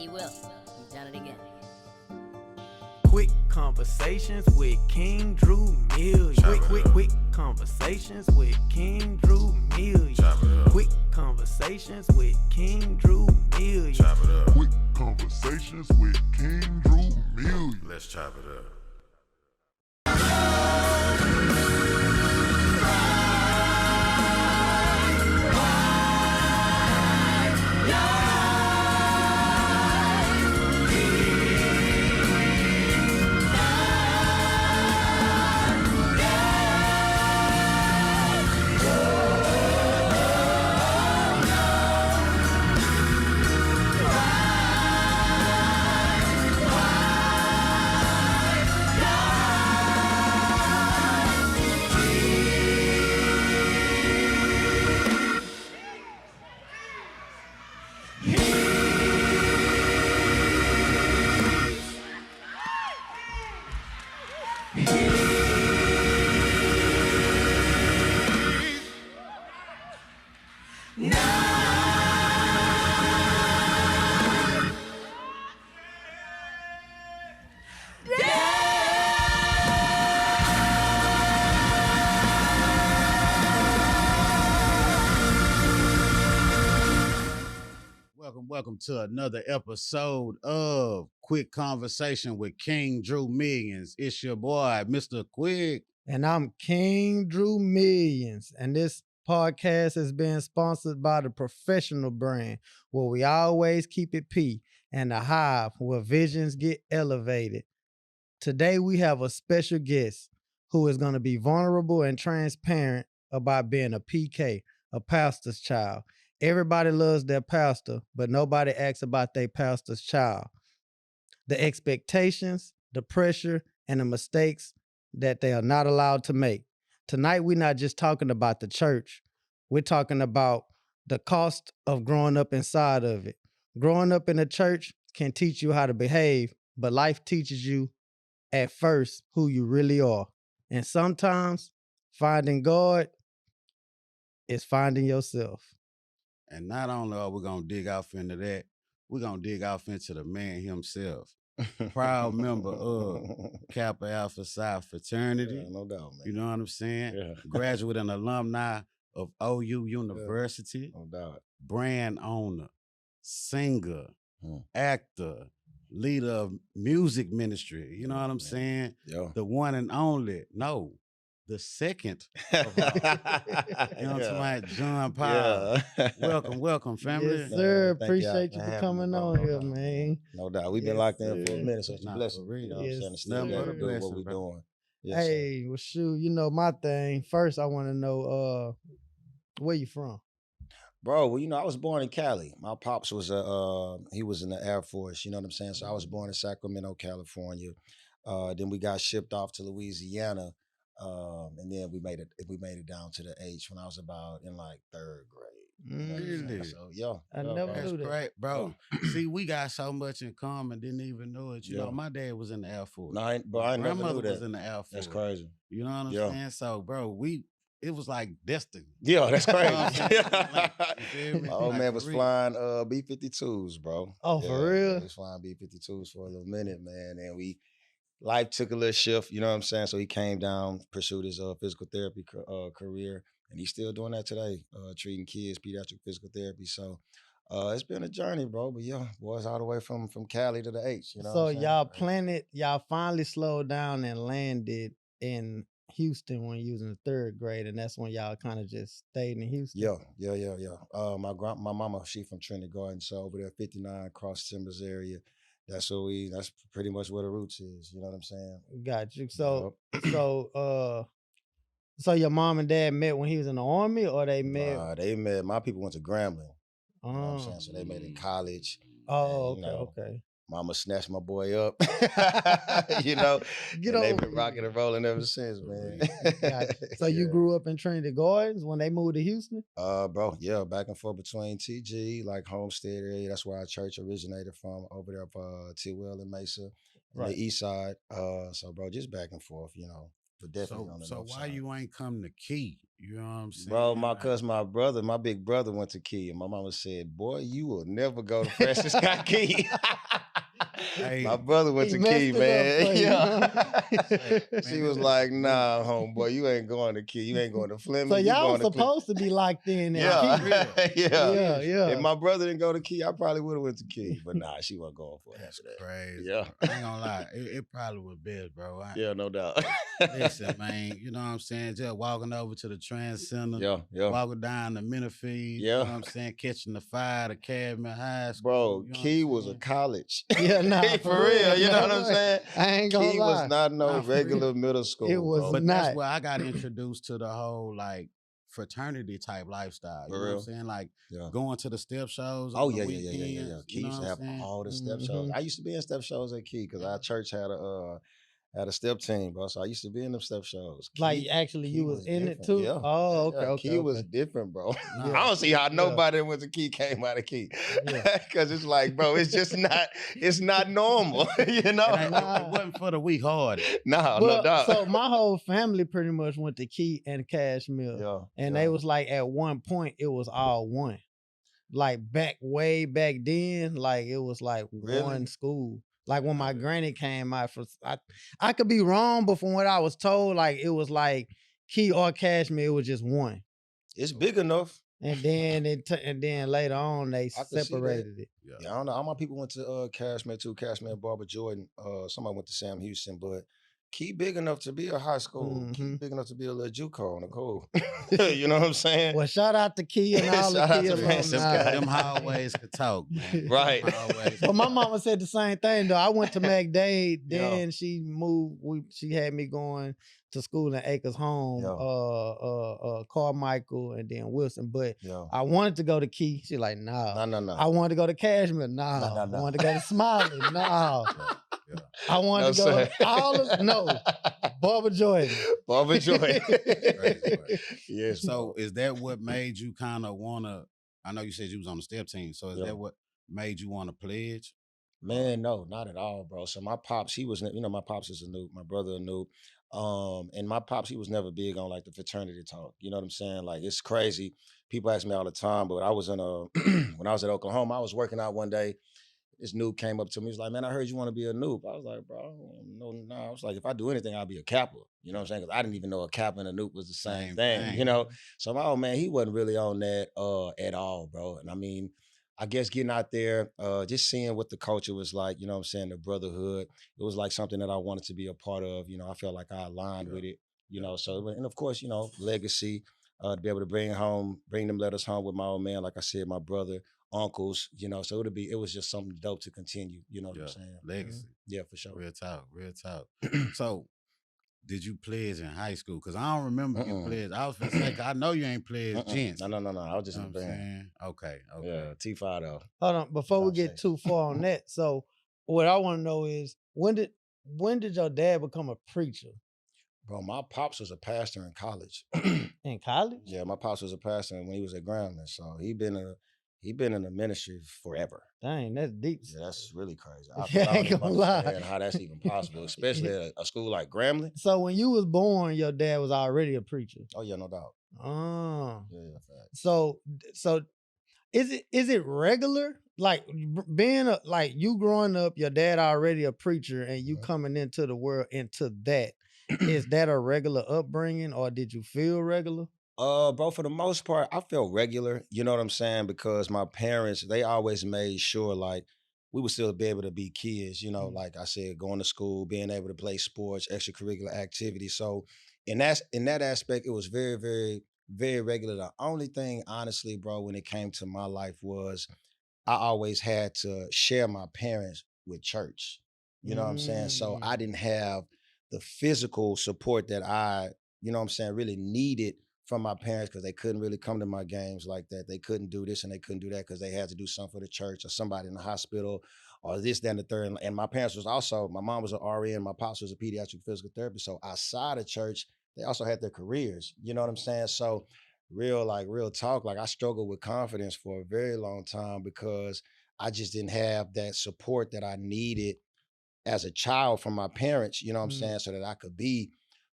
He will. He's done it again. Quick conversations with King Drew Million. Quick conversations with King Drew Million. Quick conversations with King Drew Million. Quick conversations with King Drew Million. Let's chop it up. Welcome to another episode of Quick Conversation with King Drew Millions. It's your boy, Mr. Quick. And I'm King Drew Millions. And this podcast has been sponsored by the Professional brand, where we always keep it P, and the Hive, where visions get elevated. Today we have a special guest who is going to be vulnerable and transparent about being a PK, a pastor's child. Everybody loves their pastor, but nobody asks about their pastor's child. The expectations, the pressure, and the mistakes that they are not allowed to make. Tonight, we're not just talking about the church. We're talking about the cost of growing up inside of it. Growing up in a church can teach you how to behave, but life teaches you at first who you really are. And sometimes finding God is finding yourself. And not only are we going to dig off into that, we're going to dig off into the man himself. Proud member of Kappa Alpha Psi fraternity. Yeah, no doubt, man. You know what I'm saying? Yeah. Graduate and alumni of OU University. No doubt. Brand owner, singer, Hmm. actor, leader of music ministry. You know what I'm saying? Yeah. The one and only. No, the second. Of all. You know what I'm talking about? John Powell. Yeah. Welcome, family. Yes, sir. Thank y'all Appreciate you for for having coming me, bro. on here, man. No doubt. We've been Yes, locked in for a sir. minute, so it's a Nah, blessing. for real. You know what I'm Yes, saying? To still nothing be but able a to do what blessing, we're bro. doing. Yes, sir. Hey, well, shoot, you know my thing. First, I want to know where you from? Bro, well, you know, I was born in Cali. My pops was he was in the Air Force, you know what I'm saying? So I was born in Sacramento, California. Then we got shipped off to Louisiana. And then we made it down to the H when I was about in like third grade. You know what I'm saying? Really? So yeah. I yeah, never bro. That's knew that. great, bro. See, we got so much in common, didn't even know it. You know, Yeah. my dad was in the Air Force. No, I My never grandmother knew that. was in the Air Force. That's crazy. You know what I'm Yeah. saying? So, bro, it was like destiny. Yeah, that's You know what I'm crazy. saying? Like, you feel me? My old Like, man for was real. flying B-52s, bro. Oh, for Yeah, real? he was flying B-52s for a little minute, man. And life took a little shift, you know what I'm saying? So he came down, pursued his physical therapy career, and he's still doing that today, treating kids, pediatric physical therapy. So it's been a journey, bro. But yeah, boys all the way from Cali to the H, you know So what I'm saying? y'all finally slowed down and landed in Houston when you was in the third grade, and that's when y'all kind of just stayed in Houston. Yeah. My mama, she from Trinity Garden, so over there, 59 Cross Timbers area. That's pretty much where the roots is. You know what I'm saying? Got you. So your mom and dad met when he was in the army, or they met? Nah, they met. My people went to Grambling. You know what I'm Oh, saying? So they met in college. oh, and, okay, okay. Mama snatched my boy up. You know, Get and they've over been rocking and rolling ever since, man. Gotcha. So you Yeah. grew up in Trinity Gardens when they moved to Houston? Bro, yeah, back and forth between TG, like Homestead area. That's where our church originated from, over there up Tidwell and Mesa, on Right. the east side. So bro, just back and forth, you know. but definitely on the So north why side. you ain't come to Key? You know what I'm saying? Bro, Like, cause my big brother went to Key, and my mama said, "Boy, you will never go to Francis Scott Key." Hey, My brother went he to messed Key, it up man. for you, Yeah. man, She it was is like, really- "Nah, homeboy, you ain't going to Key. You ain't going to Fleming. So you y'all going to Cle-" supposed to be locked in at Yeah, Key. yeah. Yeah, yeah. If my brother didn't go to Key, I probably would have went to Key. But nah, she wasn't going for it That's after that. crazy. Yeah. Bro. I ain't gonna lie. It probably was best, bro. Yeah, no doubt. Listen, man, you know what I'm saying? Just walking over to the Trans Center, Yeah. walking down the Menifee, you Yeah. know what I'm saying? Catching the fire to Cadman High School. Bro, you know Key what was I'm a saying? college. Yeah, nah, for real. You know what I'm saying? I ain't gonna Key lie. was not no Nah, for regular middle school. was bro. But not. that's where I got introduced to the whole like fraternity type lifestyle. You For know real? what I'm saying? Like Yeah. going to the step shows. Oh on the yeah. weekends, Key you know used to what have I'm saying? all the step shows. Mhm. I used to be in step shows at Key because our church had a step team, bro. So I used to be in them step shows. Like Key- actually, Key you was in it different. too. Yeah. Oh, Yeah, okay, okay. Key was okay. different, bro. Nah, I don't see how yeah. nobody that went to Key came out of Key. Yeah. Cause it's like, bro, it's just not, it's not normal. You know? It wasn't for the weak hearted. Nah, no Well, doubt. so my whole family pretty much went to Key and Cashmere, yeah. and yeah. they was like at one point it was all one. Like way back then, like it was like Really? one school. Like when my granny came out for, I could be wrong, but from what I was told, like it was like Key or Cashmere, it was just one. It's big enough. And then and then later on they I could see that. separated it. Yeah, I don't know. All my people went to Cashmere too. Cashmere, Barbara Jordan. Somebody went to Sam Houston, but Key big enough to be a high school. Key Mhm. big enough to be a little JUCO on the cool. You know what I'm saying? Well, shout out to Key and all the Shout out Key to Francis alumni. Scott. Them hallways could talk, man. Right. Them hallways But could my talk. mama said the same thing though. I went to McDade, Yeah. then she moved. She had me going to school in Acres Home, Yeah. Carmichael, and then Wilson. But Yeah. I wanted to go to Key. She like, nah. No. I wanted to go to Cashmere. Nah. No. I wanted to go to Smiley. Nah. Yeah. I wanted No, to go sir. to all of no. Barbara Jordan. Barbara Jordan. Crazy work. Yes. So is that what made you kind of want to? I know you said you was on the step team. So is Yeah. that what made you want to pledge? Man, no, not at all, bro. So my pops, he was, my pops is a noob, my brother a noob. And my pops, he was never big on like the fraternity talk. You know what I'm saying? Like it's crazy. People ask me all the time, but I was in when I was at Oklahoma, I was working out one day. This noob came up to me. He was like, "Man, I heard you want to be a noob." I was like, "Bro, no." I was like, "If I do anything, I'll be a Kappa." You know what I'm saying? Because I didn't even know a Kappa and a noob was the same Same thing. thing. You know. So my old man, he wasn't really on that at all, bro. And I mean, I guess getting out there, just seeing what the culture was like, you know what I'm saying, the brotherhood, it was like something that I wanted to be a part of. You know, I felt like I aligned with it, so, and of course, legacy, to be able to bring them letters home with my old man, like I said, my brother, uncles, so it was just something dope to continue, you know what I'm saying? Legacy. Yeah, for sure. Real talk. So did you pledge in high school? Because I don't remember you pledged. I was gonna say, 'cause I know you ain't pledged gents. No. I was just You in know the what I'm band. saying? Okay. Yeah, T5 though. Hold on, before we I'm get safe. too far on that. So what I want to know is when did your dad become a preacher? Bro, my pops was a pastor in college. In college? Yeah, my pops was a pastor when he was at Grambling, so he been in the ministry forever. Dang, that's deep. Yeah, that's really crazy. Yeah, I I ain't don't even gonna lie. understand how that's even possible, especially at a school like Grambling. So when you was born, your dad was already a preacher. Oh yeah, no doubt. Oh. Yeah, fact. So is it regular? Like being like you growing up, your dad already a preacher, and you coming into the world into that. Is that a regular upbringing, or did you feel regular? Bro, for the most part, I felt regular. You know what I'm saying? Because my parents, they always made sure like we would still be able to be kids. Like I said, going to school, being able to play sports, extracurricular activities. So in that aspect, it was very, very, very regular. The only thing, honestly, bro, when it came to my life was I always had to share my parents with church. You know what I'm saying? So I didn't have the physical support that I, really needed from my parents because they couldn't really come to my games like that. They couldn't do this and they couldn't do that because they had to do something for the church or somebody in the hospital or this, that, and the third. And my parents was also, my mom was an RN, my pops was a pediatric physical therapist. So outside of church, they also had their careers. You know what I'm saying? So real talk, like I struggled with confidence for a very long time because I just didn't have that support that I needed as a child from my parents, you know what I'm saying, so that I could be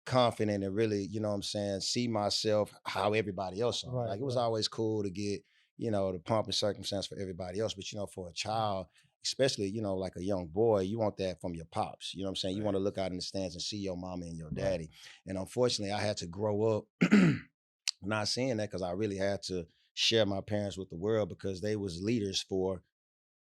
confident and really, you know what I'm saying, see myself how everybody else saw. Right, Like it was right. always cool to get, you know, the pomp and circumstance for everybody else. But, you know, for a child, especially, you know, like a young boy, you want that from your pops. You know what I'm saying? You want to look out in the stands and see your mama and your daddy. And unfortunately, I had to grow up not seeing that because I really had to share my parents with the world because they was leaders for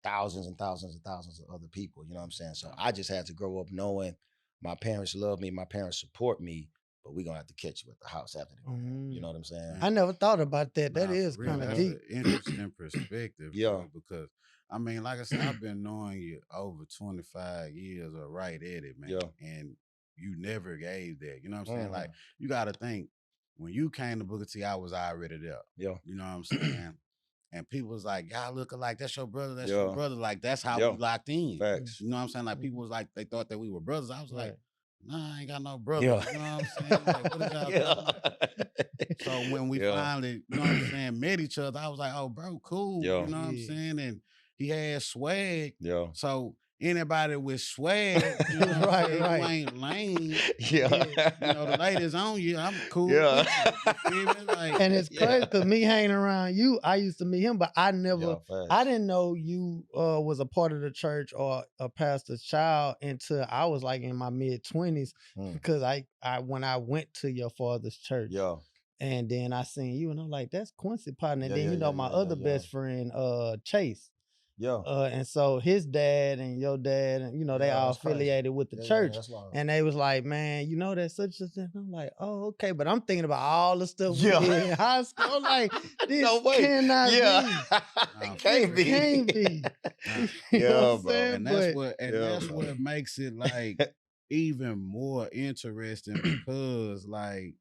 thousands and thousands and thousands of other people. You know what I'm saying? So I just had to grow up knowing my parents love me, my parents support me, but we're gonna have to catch you at the house after the game. You know what I'm saying? I never thought about that. That Nah, is for real, kind of that's deep. an interesting perspective, Yeah. bro, because I mean, like I said, I've been knowing you over 25 years or right at it, man. Yeah. And you never gave that. You know what I'm saying? Like, you gotta think, when you came to Booker T, I was already there. Yeah. You know what I'm saying? And people was like, y'all look alike, that's your brother, that's Yeah. your brother. Like, that's how Yeah. we locked in. Facts. You know what I'm saying? Like, people was like, they thought that we were brothers. I was like, Right. nah, I ain't got no brother. Yeah. You know what I'm saying? Like, what is y'all talking about? So when we Yeah. finally, you know what I'm saying, met each other, I was like, oh, bro, cool. Yeah. You know what I'm Yeah. saying? And he had swag. Yeah. So anybody with swag, you know what Right, I'm saying, right. you ain't lame. Yeah. You know, the ladies on you, I'm cool. Yeah. with you. You feel me? Like, And it's Yeah. crazy because me hanging around you, I used to meet him, but I never, Yeah, facts. I didn't know you was a part of the church or a pastor's child until I was like in my mid-20s Mm. because I when I went to your father's church. Yeah. And then I seen you and I'm like, that's Quincy partner. And Yeah, then yeah, you know yeah, my yeah, other yeah, best friend, Chase. Yeah. And so his dad and your dad, and you know, they Yeah, all that's crazy. affiliated with the Yeah, yeah, church. that's wild. And they was like, man, you know that such and such. And I'm like, oh, okay. But I'm thinking about all the stuff Yeah. we did in high school. I'm like, this No way. cannot Yeah. be. Nah, Can't for be. real. Can't be. Nah. You know Yeah, what I'm bro. saying? And that's But what Yeah, that's bro. what makes it like even more interesting because like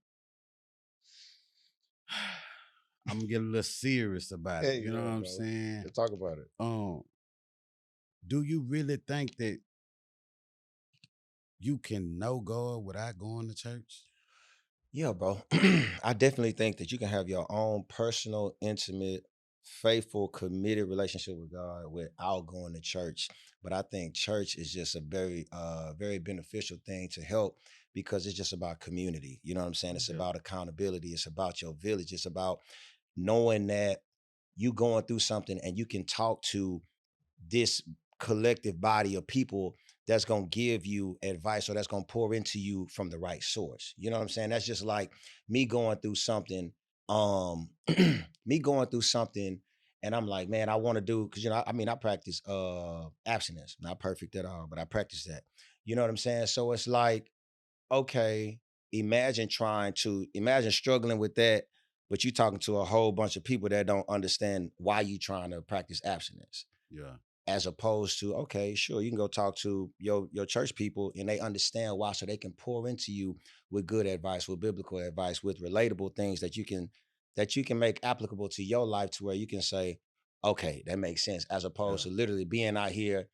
I'm gonna get a little serious about it. Hey, You know yeah, what I'm bro. saying? Let's talk about it. Do you really think that you can know God without going to church? Yeah, bro. I definitely think that you can have your own personal, intimate, faithful, committed relationship with God without going to church. But I think church is just a very beneficial thing to help because it's just about community. You know what I'm saying? It's Yeah. about accountability. It's about your village. It's about knowing that you going through something and you can talk to this collective body of people that's going to give you advice or that's going to pour into you from the right source. You know what I'm saying? That's just like me going through something, me going through something and I'm like, man, I want to do, cause you know, I mean, I practice abstinence, not perfect at all, but I practice that. You know what I'm saying? So it's like, okay, imagine struggling with that, but you talking to a whole bunch of people that don't understand why you trying to practice abstinence. Yeah. As opposed to, okay, sure, you can go talk to your church people and they understand why, so they can pour into you with good advice, with biblical advice, with relatable things that you can make applicable to your life to where you can say, okay, that makes sense, as opposed to literally being out here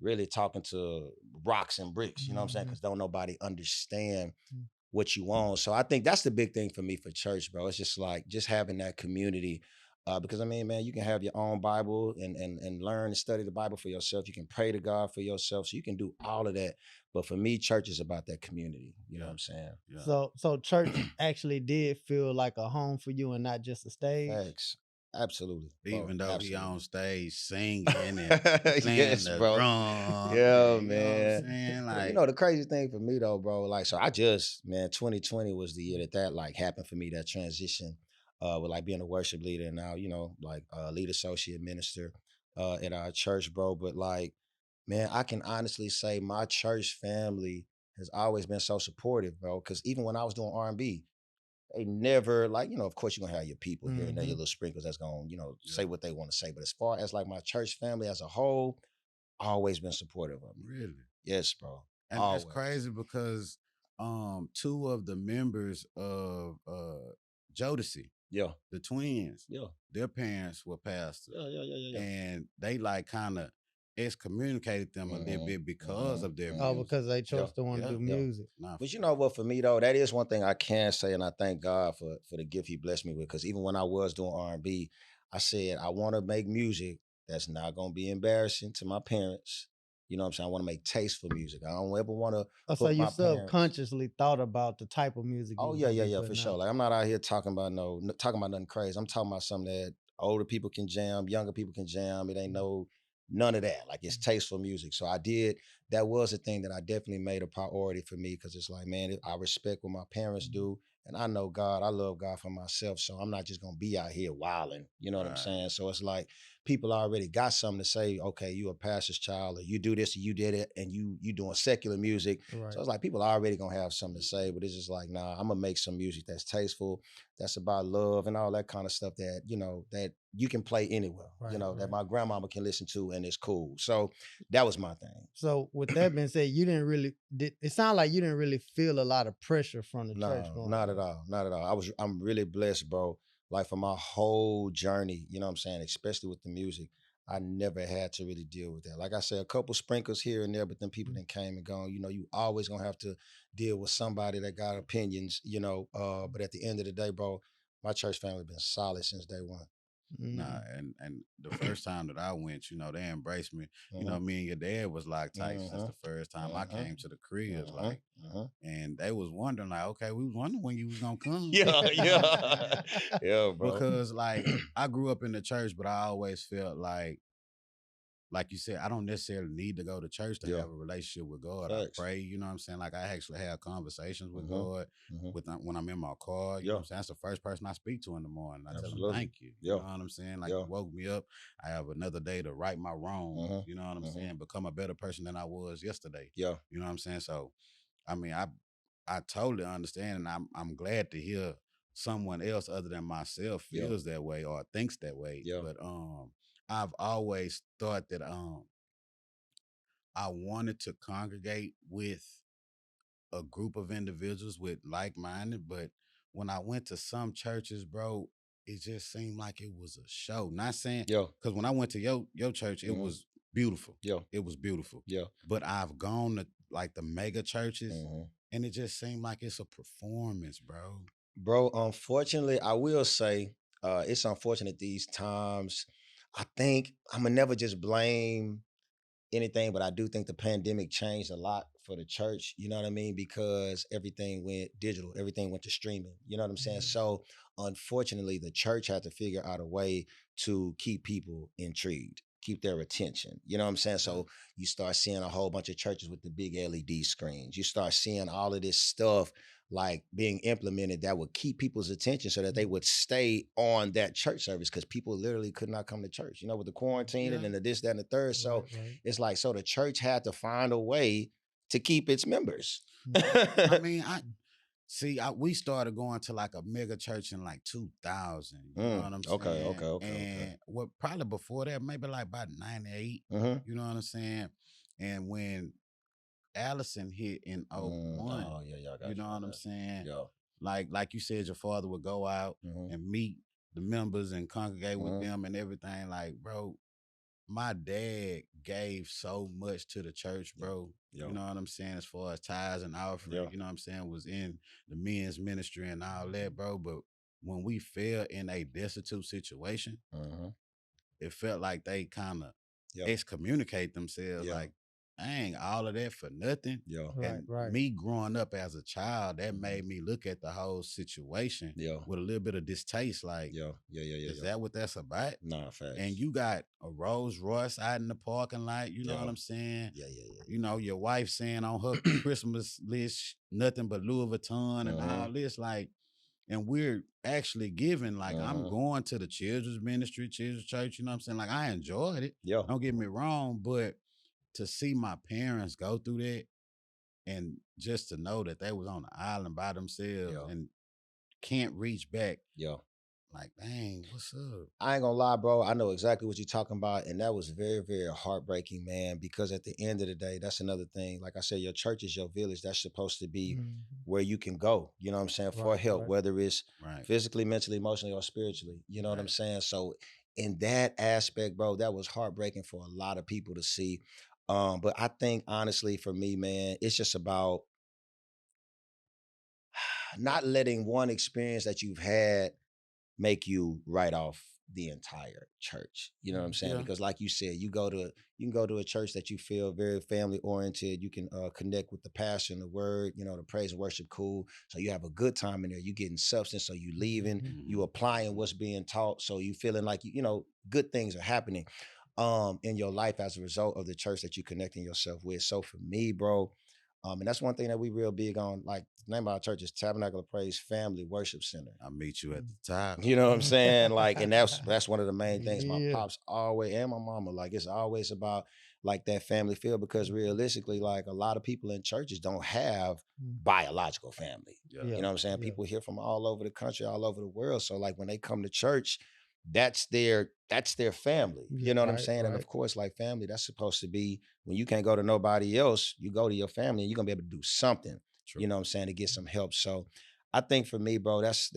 really talking to rocks and bricks, you know what I'm saying? Because don't nobody understand what you want. So I think that's the big thing for me for church, bro. It's just like just having that community. Because I mean, man, you can have your own Bible and learn and study the Bible for yourself. You can pray to God for yourself. So you can do all of that. But for me, church is about that community. You know what I'm saying? Yeah. so church actually did feel like a home for you and not just a stage. Thanks. Absolutely. bro. Even though he Absolutely. on stage singing and playing Yes, the bro. drum. Yeah, you know what man. I'm saying? Well, Like, you know, the crazy thing for me though, bro, like, so 2020 was the year that like happened for me, that transition with like being a worship leader and now, you know, like lead associate minister at our church, bro. But like, man, I can honestly say my church family has always been so supportive, bro. Cause even when I was doing R&B, they never, like, you know, of course you're gonna have your people here and there, your little sprinkles that's gonna, you know, say what they want to say. But as far as like my church family as a whole, always been supportive of me. really? Yes, bro. And Always. it's crazy because two of the members of Jodeci, Yeah. the twins, Yeah. their parents were pastors. Yeah. And they like kind of excommunicated them a little bit because of their Oh, music. because they chose to want to do yeah. music. Nah, But you know what, for me though, that is one thing I can say, and I thank God for the gift he blessed me with. Because even when I was doing R&B, I said, I want to make music that's not going to be embarrassing to my parents. You know what I'm saying? I want to make tasteful music. I don't ever want to Oh, so put you my parents. subconsciously thought about the type of music you Oh was yeah, gonna yeah, be yeah, for putting sure. out. Like I'm not out here talking about talking about nothing crazy. I'm talking about something that older people can jam, younger people can jam. It ain't none of that. Like it's tasteful music. So that was a thing that I definitely made a priority for me because it's like, man, I respect what my parents do. And I know God, I love God for myself. So I'm not just gonna be out here wilding. You know what I'm Right. saying? So it's like people already got something to say, okay, you a pastor's child, or you do this, or you did it, and you doing secular music. Right. So it's like people already gonna have something to say, but it's just like, nah, I'm gonna make some music that's tasteful, that's about love and all that kind of stuff that, that you can play anywhere, Right, that right. my grandmama can listen to and it's cool. So that was my thing. So with that being said, you didn't really it sounded like you didn't really feel a lot of pressure from the church No, going not at up. all. Not at all. I'm really blessed, bro. Like for my whole journey, you know what I'm saying, especially with the music, I never had to really deal with that. Like I said, a couple sprinkles here and there, but then people then came and gone. You always gonna have to deal with somebody that got opinions, but at the end of the day, bro, my church family been solid since day one. Nah, Mm. and the first time that I went, they embraced me. Mhm. Me and your dad was like tight since Mhm. the first time I Mhm. came to the cribs, Mhm. like, Mhm. and they was wondering, like, okay, we was wondering when you was gonna come. Yeah, You know what I'm yeah. saying? Yeah, bro. Because like I grew up in the church, but I always felt like you said, I don't necessarily need to go to church to Yeah. have a relationship with God. I Facts. pray, you know what I'm saying? Like I actually have conversations with Mhm. God Mhm. when I'm in my car. You know Yeah. what I'm saying? That's the first person I speak to in the morning. I tell him Absolutely. thank you. Yeah. You know what I'm saying? Like Yeah. you woke me up. I have another day to right my wrongs. Mhm. You know what I'm Mhm. saying? Become a better person than I was yesterday. Yeah. You know what I'm saying? So I mean, I totally understand, and I'm glad to hear someone else other than myself Yeah. feels that way or thinks that way. Yeah. But I've always thought that I wanted to congregate with a group of individuals with like-minded, but when I went to some churches, bro, it just seemed like it was a show. Not saying Yeah. because when I went to your church, it Mhm. was beautiful. Yeah. It was beautiful. Yeah. But I've gone to like the mega churches, Mhm. and it just seemed like it's a performance, bro. Bro, unfortunately, I will say it's unfortunate these times. I think I'm gonna never just blame anything, but I do think the pandemic changed a lot for the church. You know what I mean? Because everything went digital, everything went to streaming. You know what I'm saying? Mhm. So unfortunately, the church had to figure out a way to keep people intrigued, keep their attention. You know what I'm saying? So you start seeing a whole bunch of churches with the big LED screens. You start seeing all of this stuff like being implemented that would keep people's attention so that they would stay on that church service because people literally could not come to church, with the quarantine Yeah. and the this, that, and the third. So Right. it's like, so the church had to find a way to keep its members. I mean, we started going to like a mega church in like 2000. You know what I'm Okay, saying? okay. And what probably before that, maybe like about 98. Mm-hmm. You know what I'm saying? And when Allison hit in '01, Oh yeah, I got you you. know what I'm saying? Yeah. Like you said, your father would go out Mm-hmm. and meet the members and congregate with Mm-hmm. them and everything. Like, bro, my dad gave so much to the church, bro. Yeah. You know what I'm saying? As far as tithes and offering, Yeah. you know what I'm saying, was in the men's ministry and all that, bro. But when we fell in a destitute situation, Mm-hmm. it felt like they kind of Yeah. excommunicate themselves. Yeah. Like, dang, all of that for nothing. Yeah. And Right. me growing up as a child, that made me look at the whole situation Yeah. with a little bit of distaste. Like, Yeah. is that what that's about? Nah, facts. And you got a Rolls Royce out in the parking lot, you know Yeah. what I'm saying? Yeah. You know, your wife saying on her Christmas list, nothing but Louis Vuitton and all this, like, and we're actually giving, like, I'm going to the children's ministry, children's church, you know what I'm saying? Like, I enjoyed it. Yeah. Don't get me wrong, but to see my parents go through that and just to know that they was on the island by themselves and can't reach back. Yeah. Like, dang, what's up? I ain't gonna lie, bro. I know exactly what you're talking about. And that was very, very heartbreaking, man, because at the end of the day, that's another thing. Like I said, your church is your village. That's supposed to be where you can go, you know what I'm saying, for help, whether it's physically, mentally, emotionally, or spiritually. You know what I'm saying? So in that aspect, bro, that was heartbreaking for a lot of people to see. But I think honestly, for me, man, it's just about not letting one experience that you've had make you write off the entire church. You know what I'm saying? Yeah. Because like you said, you can go to a church that you feel very family oriented. You can connect with the pastor and the word, the praise and worship, cool. So you have a good time in there. You getting substance, so you leaving, you applying what's being taught, so you feeling like good things are happening in your life as a result of the church that you connecting yourself with. So for me, bro, and that's one thing that we real big on. Like the name of our church is Tabernacle of Praise Family Worship Center. I'll meet you at the top. You know what I'm saying? Like, and that's one of the main things. My Yeah. pops always, and my mama, like it's always about like that family feel, because realistically, like a lot of people in churches don't have biological family. Yeah. You know what I'm saying? Yeah. People here from all over the country, all over the world. So like when they come to church, that's their family. You know what I'm Right, saying? And right. of course, like family, that's supposed to be when you can't go to nobody else, you go to your family and you're gonna be able to do something. True. You know what I'm saying, to get some help. So I think for me, bro, that's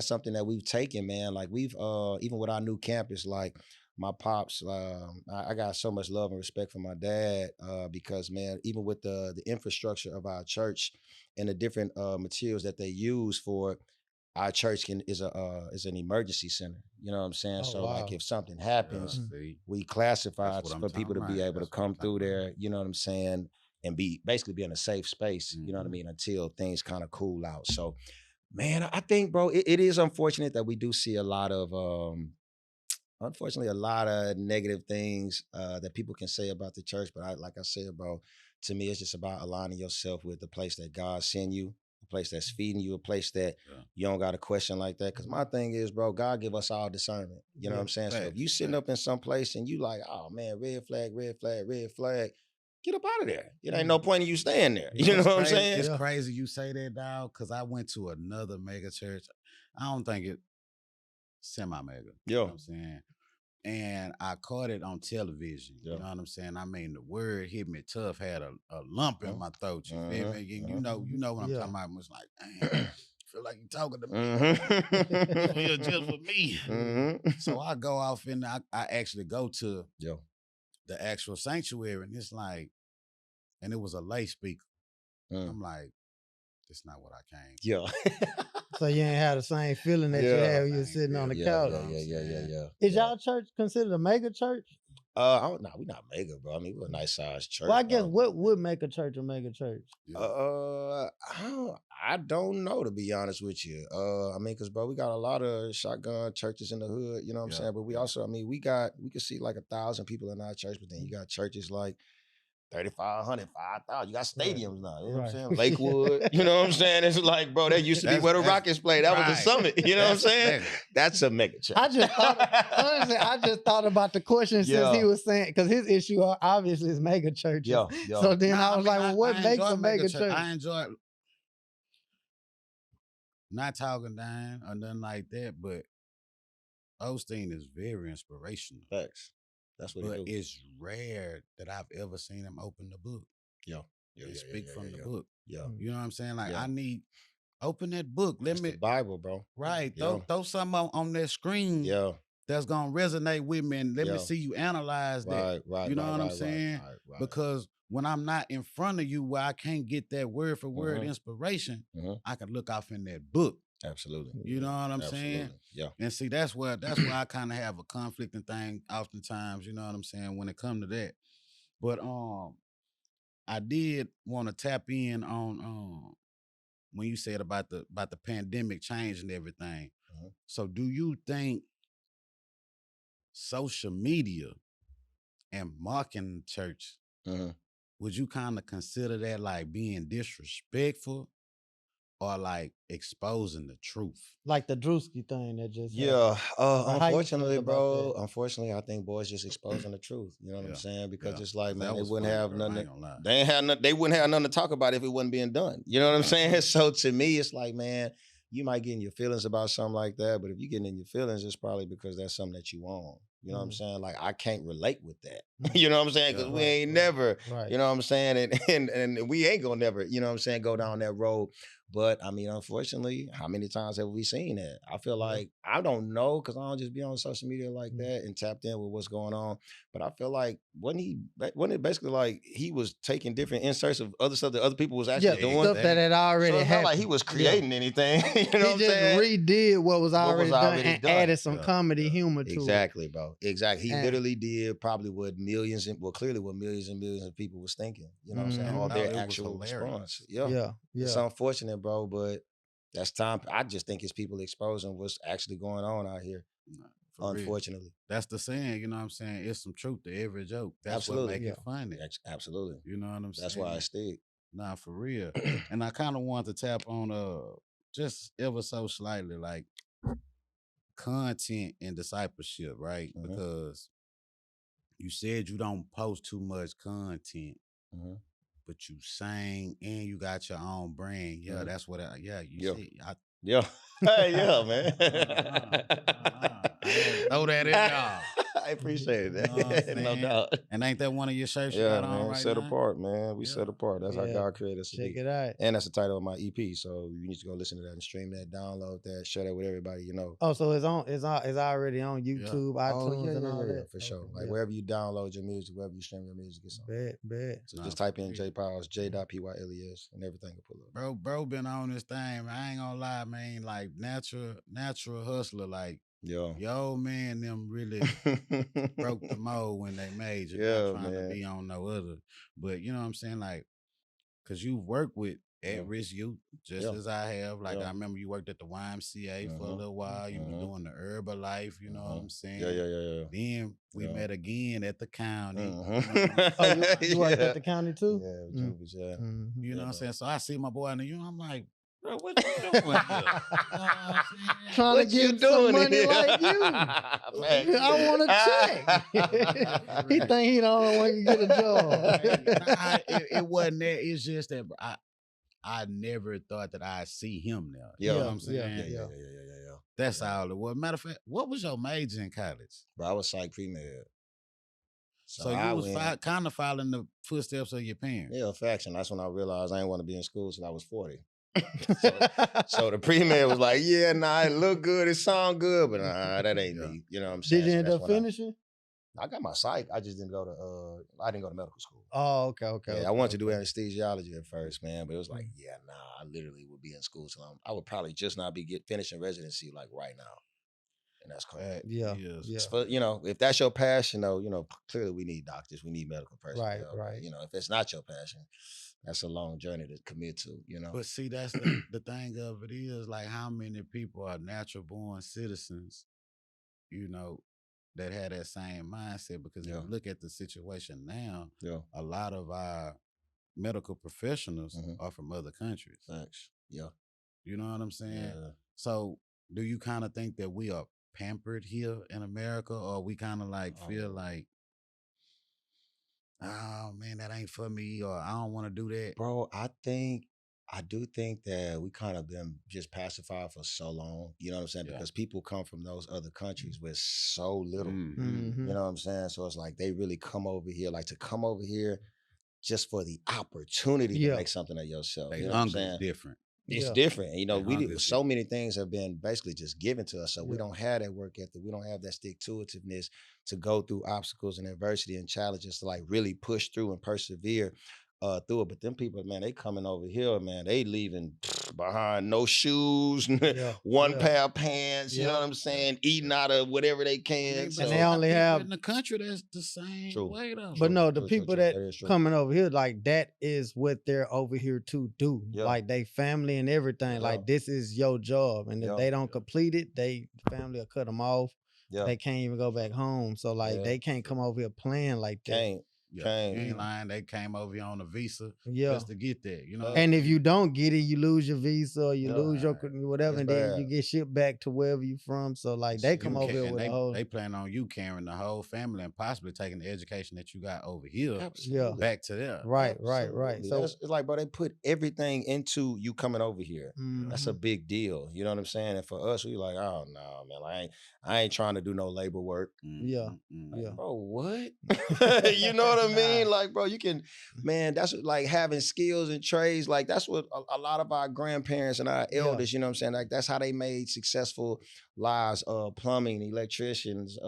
something that we've taken, man. Like we've even with our new campus, like my pops, I got so much love and respect for my dad because, man, even with the infrastructure of our church and the different materials that they use for our church is an emergency center. You know what I'm saying? Oh, so wow. like if something happens, See? we classify That's what I'm for people to talking be about. able to That's what I'm come through talking about. there. You know what I'm saying? And basically be in a safe space. You know what I Mhm. mean? Until things kind of cool out. So, man, I think, bro, it is unfortunate that we do see a lot of, unfortunately, a lot of negative things that people can say about the church. But like I said, bro, to me, it's just about aligning yourself with the place that God sent you, a place that's feeding you, a place that Yeah. you don't got a question like that. Because my thing is, bro, God give us all discernment. You know what I'm saying? So if Facts, you sitting up in some place and you like, oh man, red flag, red flag, red flag, get up out of there. It ain't no point in you staying there. You know It's what I'm crazy- saying? It's Yeah. crazy you say that, dog, because I went to another mega church. I don't think it semi-mega. You know Yeah. what I'm saying? And I caught it on television. Yeah. You know what I'm saying? I mean, the word hit me tough, had a lump in my throat. You feel me? You know what I'm Yeah. talking about. It was like, damn, feel like you talking to me. Mhm. Feel just for me. Mhm. So I go off and I actually go to Yeah. the actual sanctuary, and it's like, and it was a lay speaker. Mm. I'm like, that's not what I came. Yeah. So you ain't had the same feeling that you Yeah. had when you were sitting on the Yeah, couch. yeah. Is y'all church considered a mega church? No, we not mega, bro. I mean, we're a nice sized church. Well, I guess bro. what would make a church a mega church? Yeah. I don't know, to be honest with you. I mean, cause bro, we got a lot of shotgun churches in the hood. You know what I'm Yeah, saying? But we yeah. also, I mean, we could see like 1,000 people in our church, but then you got churches like 3,500, 5,000. You got stadiums now. You know what I'm Right. saying? Lakewood. You know what I'm saying? It's like, bro, that used to be That's- where the that's- Rockets played. That was the right. Summit. You know what I'm That's saying? mega. That's a mega church. I just thought, honestly, I just thought about the question since he Yeah. was saying, because his issue obviously is mega churches. Yeah. So then Nah, I was mean, like, well, what I makes enjoy a mega church. church? I enjoy not talking down or nothing like that, but Osteen is very inspirational. Facts. That's what But he do. it's rare that I've ever seen him open the book Yeah. and speak from the book. Yeah. You know what I'm saying? Like, Yeah. I need, open that book. Let That's me, the Bible, bro. right, Yeah. throw something on that screen Yeah. that's going to resonate with me, and let me Yeah. see you analyze that. Right. You know right, what I'm right, saying? Right. Because when I'm not in front of you where I can't get that word for word inspiration, I can look off in that book. Absolutely. You know what I'm saying? Absolutely. Yeah. And see, that's where I kind of have a conflicting thing oftentimes, you know what I'm saying, when it comes to that. But I did want to tap in on when you said about the pandemic changing everything. So do you think social media and marketing church, would you kind of consider that like being disrespectful or like exposing the truth? Like the Drewski thing that just happened. Yeah. How you Unfortunately, think about bro. that? Unfortunately, I think boys just exposing the truth. You know what I'm Yeah, saying? Because yeah. it's like, man, That they was wouldn't funny, have bro. I nothing. ain't gonna lie. They ain't have nothing. They wouldn't have nothing to talk about if it wasn't being done. You know what I'm saying? So to me, it's like, man, you might get in your feelings about something like that, but if you're getting in your feelings, it's probably because that's something that you want. You know what I'm saying? Like, I can't relate with that. You know what I'm saying? Because Yeah. we ain't never, Right. you know what I'm saying? And we ain't gonna never, you know what I'm saying, go down that road But I mean, unfortunately, how many times have we seen that? I feel Yeah. like I don't know because I don't just be on social media like that and tapped in with what's going on. But I feel like wasn't it basically like he was taking different inserts of other stuff that other people was actually Yeah, doing? stuff that had already So it's not happened. like he was creating anything. You know what He I'm just saying? redid what was already done already and done. added some Yeah, comedy yeah. humor to it. Exactly, bro. Exactly. He And- literally did probably what millions and clearly what millions and millions of people was thinking. You know what I'm saying? Mhm. All No, their it was actual hilarious. response. Yeah. Yeah, It's yeah. unfortunate, bro, but that's time. I just think it's people exposing what's actually going on out here. For real. Unfortunately. That's the saying, you know what I'm saying? It's some truth to every joke. That's Absolutely. what make Yeah. it funny. Absolutely. You know what I'm saying? That's why I stayed. Nah, for real. And I kind of want to tap on just ever so slightly like content and discipleship, right? Mhm. Because you said you don't post too much content, Mhm. but you sang and you got your own brand. Yeah, Mhm. that's what you Yeah. said. Yeah. Yeah, man. I had to throw that in there. I appreciate You know what I'm that. No saying? doubt. And ain't that one of your shirts you Yeah, got on man. right Set now? apart, man. We set Yeah. apart. That's how Yeah. God created us to Check be. it out. And that's the title of my EP. So you need to go listen to that and stream that, download that, share that with everybody you know. Oh, so it's already on YouTube, iTunes, and all that. For sure. Okay, Like yeah. wherever you download your music, wherever you stream your music, it's on. Bet. So Nah, just type in for J real. Pyles, J.Pyles, and everything will pull up. Bro been on this thing, man. I ain't gonna lie, man. Like natural hustler. Like, Yeah. yo, man, them really broke the mold when they made you. Yeah, Not trying man. to be on no other. But you know what I'm saying? Like, cause you've worked with at-risk youth, just Yeah. as I have. Like, Yeah. I remember you worked at the YMCA for a Mhm. little while. You was Mhm. doing the Herbalife, you know what I'm saying? Yeah. Then we Yeah. met again at the county. Mhm. Oh, you worked Yeah. at the county too? Yeah, with Mm. Jubas, yeah. Mhm. You know what I'm bro. saying? So I see my boy in the union. I'm like, bro, what you doing here? You know what I'm saying? Trying What to you get some doing money here? like you. Man. I want a check. He think he the only one can get a job. It wasn't that. It's just that I never thought that I'd see him now. You know what I'm saying? Yeah. That's all it was. Matter of fact, what was your major in college? Bro, I was psych pre-med. So you was kind of following the footsteps of your parents. Yeah, faction. That's when I realized I didn't want to be in school till I was 40. So the pre-med was like, yeah, nah, it look good, it sound good, but nah, that ain't me. You know what I'm saying? Did you So end that's up when finishing? I got my psych. I just didn't go to I didn't go to medical school. Oh, okay. Yeah, I wanted to do anesthesiology at first, man, but it was like, yeah, nah, I literally would be in school till I would probably just not be finishing residency like right now. And that's correct. Yeah. It's for, if that's your passion, though, clearly we need doctors, we need medical personnel. Right. If it's not your passion, that's a long journey to commit to, But see, that's the thing of it is like how many people are natural born citizens, that had that same mindset. Because if you look at the situation now, a lot of our medical professionals are from other countries. Thanks. Yeah. You know what I'm saying? Yeah. So do you kind of think that we are pampered here in America, or we kind of like feel like, oh man, that ain't for me, or I don't want to do that? Bro, I do think that we kind of been just pacified for so long, you know what I'm saying? Yeah. Because people come from those other countries with so little, Mhm. you know what I'm saying? So it's like they really come over here, like to come over here just for the opportunity to make something of yourself. They You know what I'm hunger is saying? different. It's Yeah. different. And, They hunger we is so many things have been basically just given to us. So we Yeah. don't have that work ethic. We don't have that stick-to-itiveness to go through obstacles and adversity and challenges to like really push through and persevere through it. But them people, man, they coming over here, man, they leaving behind no shoes, one pair of pants, you know what I'm saying? Eating out of whatever they can. But So, And they only people have- in the country that's the same way though. But no, the True, people true. that That is true. coming over here, like that is what they're over here to do. Yeah. Like they family and everything. Yeah. Like this is your job. And if Yeah. they don't complete it, family will cut them off. Yeah. They can't even go back home. So like Yeah. they can't come over here playing like that. Can't. You Can't. ain't lying. They came over here on a visa Yeah. just to get there. You know. And if you don't get it, you lose your visa or you Yeah. lose your whatever, It's and then you bad. get shipped back to wherever you from. So like they You come over ca- here and with they, a whole they plan on you carrying the whole family and possibly taking the education that you got over here Yeah. back to them. right. Absolutely. So it's like, bro, they put everything into you coming over here. That's a mhm. big deal. You know what I'm saying? And for us, we like, oh no, man, I ain't trying to do no labor work. Yeah. Mm-mm. Yeah. Bro, what? You know what what I mean? Nah. Like, bro, you can, man, that's like having skills and trades. Like, that's what a lot of our grandparents and our Yeah. elders, you know what I'm saying? Like, that's how they made successful lives. Plumbing, electricians,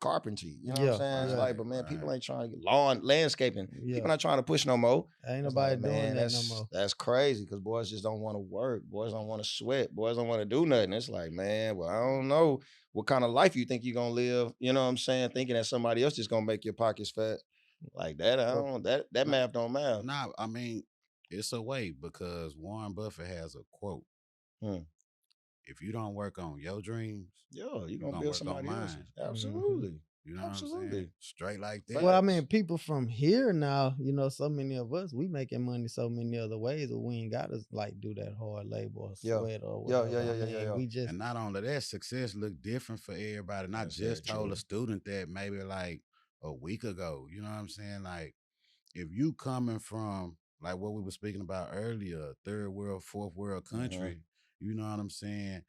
carpentry. You know what I'm saying? It's Yeah. like, but man, people ain't trying to get landscaping. Yeah. People not trying to push no more. Ain't It's nobody like, doing man, that no more. that's crazy because boys just don't want to work. Boys don't want to sweat. Boys don't want to do nothing. It's like, man, well, I don't know what kind of life you think you're gonna live. You know what I'm saying? Thinking that somebody else just gonna make your pockets fat. Like that, that math don't math. Nah, I mean, it's a way because Warren Buffett has a quote. Hmm. If you don't work on your dreams, Yo, you gonna gonna build work on somebody else's. mine. Absolutely. You know what I'm Absolutely. saying? Straight like that. Well, I mean, people from here now, so many of us, we making money so many other ways, but we ain't gotta like do that hard labor or Yeah. sweat or Yeah, whatever. yeah. We just And not only that, success look different for everybody. And I That's very just told true. a student that maybe like a week ago. You know what I'm saying? Like, if you coming from like what we were speaking about earlier, third world, fourth world country, you know what I'm saying?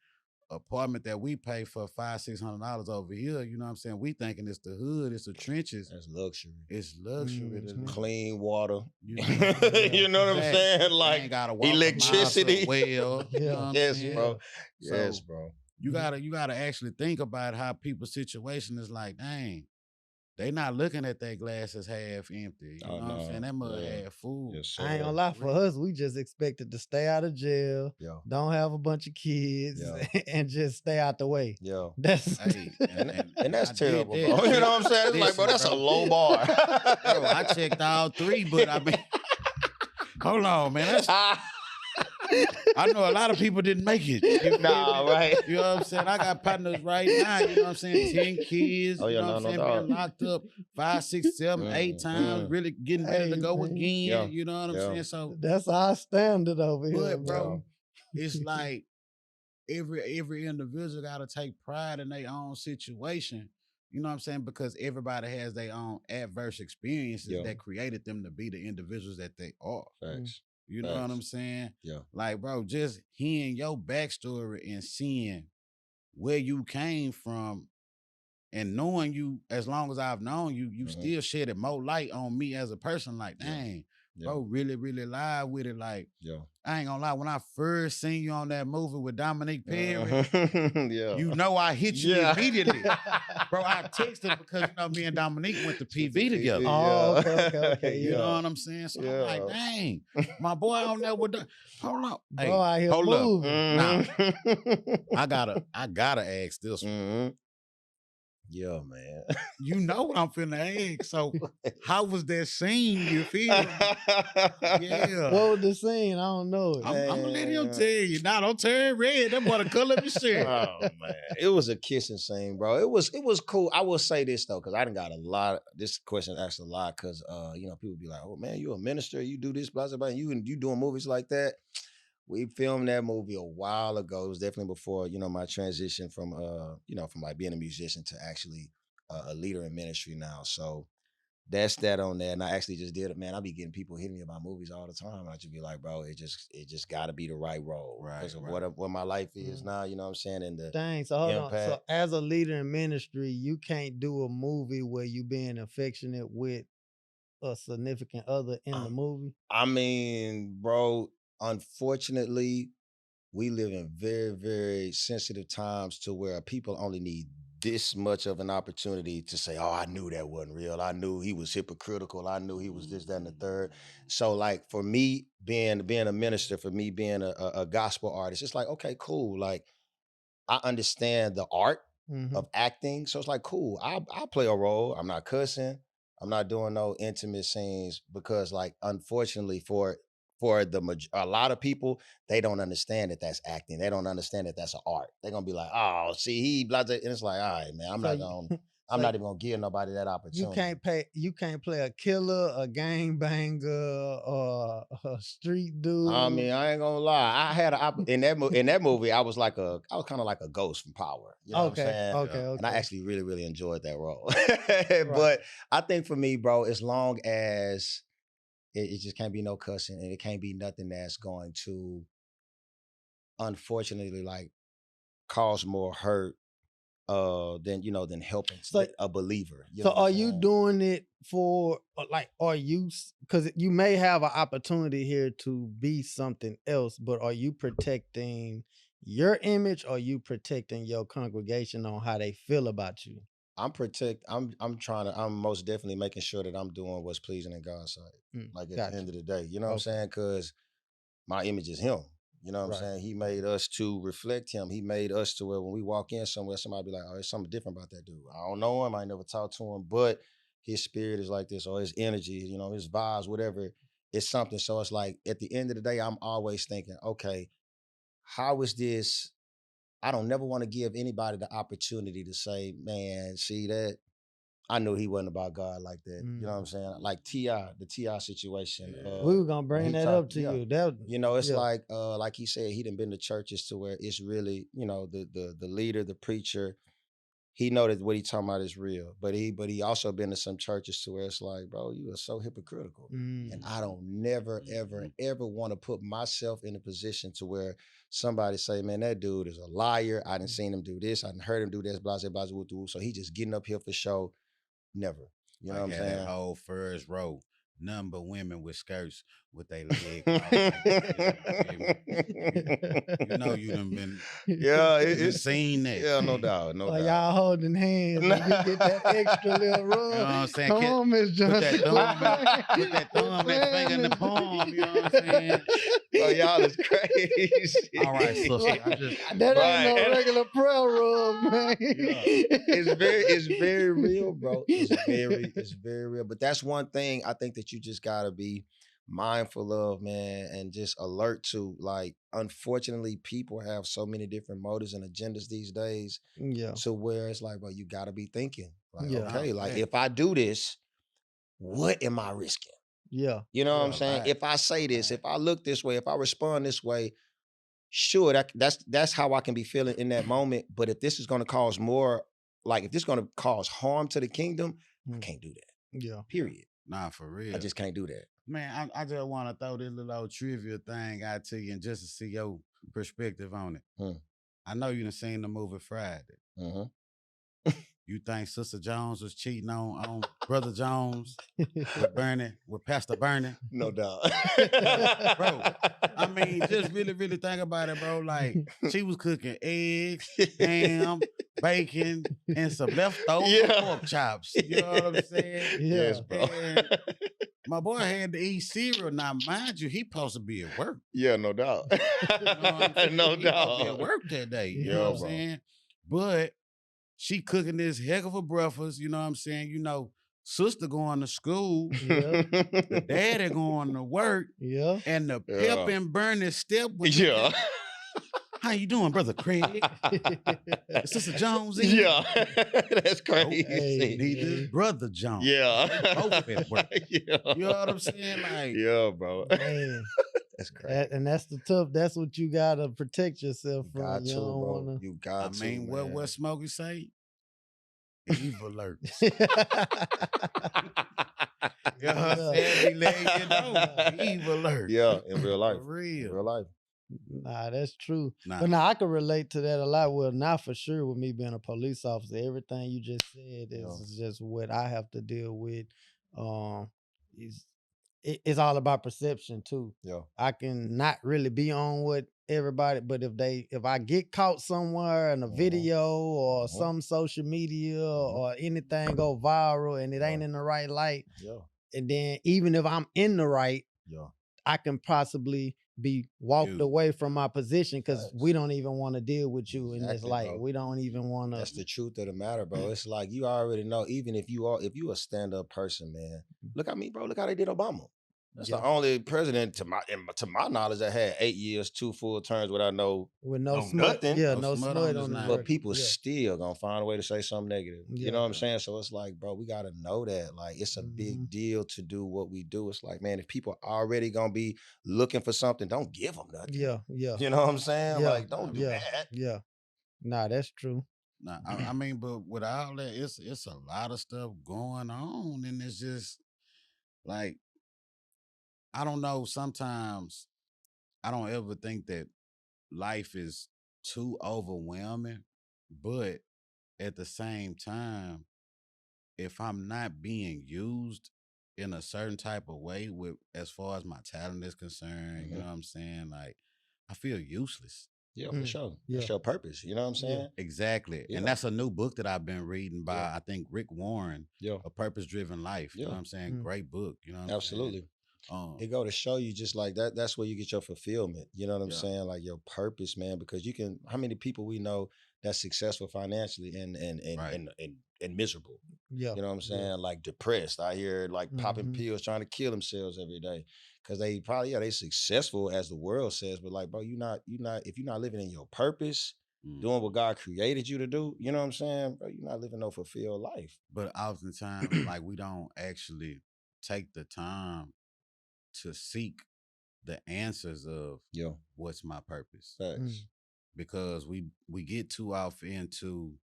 Apartment that we pay for $500-$600 over here, you know what I'm saying? We thinking it's the hood, it's the trenches. That's luxury. It's luxury. Mhm. Clean water. You know, You know what I'm Facts. saying? They Like ain't gotta walk electricity. a mile to a well. You know what I'm Yes, saying? bro. So, Yes, bro. You gotta actually think about how people's situation is like, dang, they not looking at their glasses half empty. You know what I'm saying? That mug half full. Yes, I ain't sir. gonna lie, for us, we just expected to stay out of jail, Yeah. don't have a bunch of kids, Yeah. and just stay out the way. Yeah. That's Hey, And that's I did terrible, that. bro. You know what I'm saying? It's like, bro, Listen, that's a bro. low bar. Bro, I checked all three, but I mean, hold on, man. I know a lot of people didn't make it. You feel Nah, me? right. You know what I'm saying? I got partners right now, you know what I'm saying? 10 kids, Oh, yeah, you know what I'm no saying? doubt. Being locked up 5, 6, 7, 8 times, really getting ready to Hey, go man. again. Yeah. You know what I'm Yeah. saying? So, that's our standard over here, but bro, man. it's like every individual got to take pride in their own situation. You know what I'm saying? Because everybody has their own adverse experiences Yeah. that created them to be the individuals that they are. Facts. You know what Facts. I'm saying? Yeah. Like, bro, just hearing your backstory and seeing where you came from and knowing you as long as I've known you, you still shedded more light on me as a person. Like, dang, bro, really, really live with it. Like, Yeah. I ain't gonna lie, when I first seen you on that movie with Dominique Perry, Yeah. you know I hit you Yeah. immediately. Bro, I texted because me and Dominique went to PV together. Oh, okay. You Yeah. know what I'm saying? So I'm Yeah. like, dang, my boy on there with the hold up. Hey, Bro, out here hold up. moving. Now, Mhm. I gotta ask this one. Mhm. Yeah, man. You know what I'm finna ask. So how was that scene? You feel me? Yeah. What was the scene? I don't know it. I'm gonna let him tell you. Now don't turn red. That boy the color of your shirt. Oh man, it was a kissing scene, bro. It was cool. I will say this though, because I done got a lot. This question asked a lot, because people be like, "Oh man, you a minister? You do this, blah blah blah. You doing movies like that?" We filmed that movie a while ago. It was definitely before my transition from from like being a musician to actually a leader in ministry now. So that's that on there. And I actually just did it, man. I be getting people hitting me about movies all the time. I just be like, bro, it just got to be the right role, Right, because of right. what my life is now. You know what I'm saying? And the Dang, so hold on. So impact. as a leader in ministry, you can't do a movie where you being affectionate with a significant other in the movie? I mean, bro, unfortunately, we live in very, very sensitive times to where people only need this much of an opportunity to say, "Oh, I knew that wasn't real. I knew he was hypocritical. I knew he was this, that, and the third." So, like, for me, being a minister, for me being a gospel artist, it's like, okay, cool. Like, I understand the art Mhm. of acting, so it's like, cool. I'll play a role. I'm not cussing. I'm not doing no intimate scenes, because, like, unfortunately, for a lot of people, they don't understand that that's acting. They don't understand that that's an art. They're gonna be like, "Oh, see, he blah, blah," and it's like, all right, man, I'm So not you- gonna. so I'm not even gonna give nobody that You opportunity. you can't play a killer, a gangbanger, or a street dude. I mean, I ain't gonna lie. I had in that movie, I was kind of like a ghost from Power. You know what I'm saying? okay. And I actually really, really enjoyed that role. Right. But I think for me, bro, as long as it just can't be no cussing, and it can't be nothing that's going to, unfortunately, like, cause more hurt than helping So- a believer. You So know what are I'm you saying? doing it for like, are you, because you may have an opportunity here to be something else, but are you protecting your image, or are you protecting your congregation on how they feel about you? I'm most definitely making sure that I'm doing what's pleasing in God's sight. Like at the Gotcha. end of the day, you know what I'm Okay. saying? Because my image is Him. You know what Right. I'm saying? He made us to reflect Him. He made us to where when we walk in somewhere, somebody be like, "Oh, there's something different about that dude. I don't know him. I ain't never talked to him, but his spirit is like this, or his energy, his vibes, whatever. It's something." So it's like at the end of the day, I'm always thinking, okay, how is this? I don't never want to give anybody the opportunity to say, "Man, see that." I knew he wasn't about God like that. You know what I'm saying? Like the Ti situation. We were gonna when bring he that talked- up to yeah. you. That It's yeah. like he said, he done been to churches to where it's really, the leader, the preacher, he know that what he talking about is real. But he also been to some churches to where it's like, bro, you are so hypocritical. And I don't never, ever, ever want to put myself in a position to where somebody say, man, that dude is a liar. I didn't seen him do this. I didn't heard him do this, blah, blah, blah, blah, blah. So he just getting up here for show. Never. You know Like what I'm had saying? that whole first row, none but women with skirts with their legs out. You know you done been Yeah, you done it's seen that. yeah, no doubt, no Or doubt. y'all holding hands and you get that extra little rub. You know what I'm saying? Come on, Miss Johnson. Put that finger in the palm, you know what I'm saying? Oh, y'all is crazy. All right, sister. That ain't no Right. regular prayer rub, man. It's very real, bro. It's very real. But that's one thing I think that you just gotta be mindful of, man, and just alert to. Like, unfortunately, people have so many different motives and agendas these days. Yeah. To where it's like, bro, you gotta be thinking. Like, Yeah. okay, Oh, like man. if I do this, what am I risking? Yeah. You know what I'm Yeah, saying? right. If I say this, Right. if I look this way, if I respond this way, sure, that's how I can be feeling in that moment. But if this is gonna cause more, like if this is gonna cause harm to the kingdom, I can't do that. Yeah. Period. Nah, for real. I just can't do that. Man, I just want to throw this little old trivia thing out to you and just to see your perspective on it. I know you done seen the movie Friday. Mhm. You think Sister Jones was cheating on Brother Jones with Pastor Bernie? No doubt. Bro, I mean, just really, really think about it, bro. Like, she was cooking eggs, ham, bacon, and some leftover Yeah. pork chops. You know what I'm saying? Yes, bro. And my boy had to eat cereal. Now, mind you, he supposed to be at work. Yeah, no doubt. You know what I'm saying? No He supposed to be at doubt. work that day. You Yeah, know what I'm bro. saying? But she cooking this heck of a breakfast. You know what I'm saying? You know, sister going to school, Yeah. the daddy going to work, Yeah. and the Yeah. pep and Bernie step with Yeah. How you doing, Brother Craig? Is Sister Jones in? Yeah. That's crazy. Hey, Neither is man. Brother Jones. Yeah. They both at work. Yeah. You know what I'm saying? Like, Yeah, bro. Man. That's crazy. And that's the tough. That's what you gotta protect yourself You from. got You to, don't bro. wanna. You got I to. mean, man. what Smokey say? Evil lurks. You know what I'm saying? Be letting you know. Evil lurks. Yeah, in real life. For real. In real life. Nah, that's true. Nah. But now I can relate to that a lot. Well, not for sure with me being a police officer. Everything you just said is just what I have to deal with. Is it's all about perception too. Yeah. I can not really be on with everybody, but if I get caught somewhere in a video or some social media or anything go viral and it ain't in the right light, Yeah. and then even if I'm in the right, Yeah. I can possibly be walked You. away from my position because Facts. we don't even want to deal with you in this Exactly, light. bro. We don't even want to. That's the truth of the matter, bro. It's like you already know, even if you a stand-up person, man. Look at me, bro. Look how they did Obama. That's the only president to my knowledge that had 8 years, 2 full terms without no With no no smut. nothing. Yeah, No no smut smut on his on his name. But record. people Yeah. still gonna find a way to say something negative. Yeah. You know what I'm saying? So it's like, bro, we gotta know that. Like, it's a Mhm. big deal to do what we do. It's like, man, if people are already gonna be looking for something, don't give them nothing. Yeah, yeah, You know what I'm saying? Yeah. Like, don't do yeah, that. yeah. Nah, that's true. Nah, I mean, but with all that, it's a lot of stuff going on, and it's just like, I don't know. Sometimes I don't ever think that life is too overwhelming, but at the same time, if I'm not being used in a certain type of way with as far as my talent is concerned, you know what I'm saying? Like, I feel useless. Yeah, for sure. Yeah. That's your purpose. You know what I'm saying? Exactly. Yeah. And that's a new book that I've been reading by, Yeah. I think, Rick Warren, Yeah. A Purpose Driven Life. You know Yeah. what I'm saying? Great book. You know what I'm Absolutely. saying? It go to show you just like that. That's where you get your fulfillment. You know what I'm Yeah. saying? Like your purpose, man. Because you can. How many people we know that's successful financially and miserable? Yeah. You know what I'm saying? Like depressed. I hear like popping pills, trying to kill themselves every day. Cause they probably they successful as the world says, but like, bro, you not if you're not living in your purpose, doing what God created you to do, you know what I'm saying? Bro, you're not living no fulfilled life. But oftentimes, like, we don't actually take the time to seek the answers of what's my purpose. Facts. Because we get too off into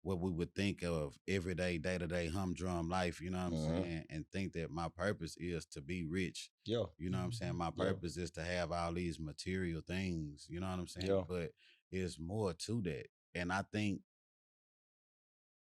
what we would think of everyday, day-to-day humdrum life, you know what I'm saying? And think that my purpose is to be rich. Yeah. You know what I'm saying? My purpose is to have all these material things, you know what I'm saying? Yeah. But it's more to that. And I think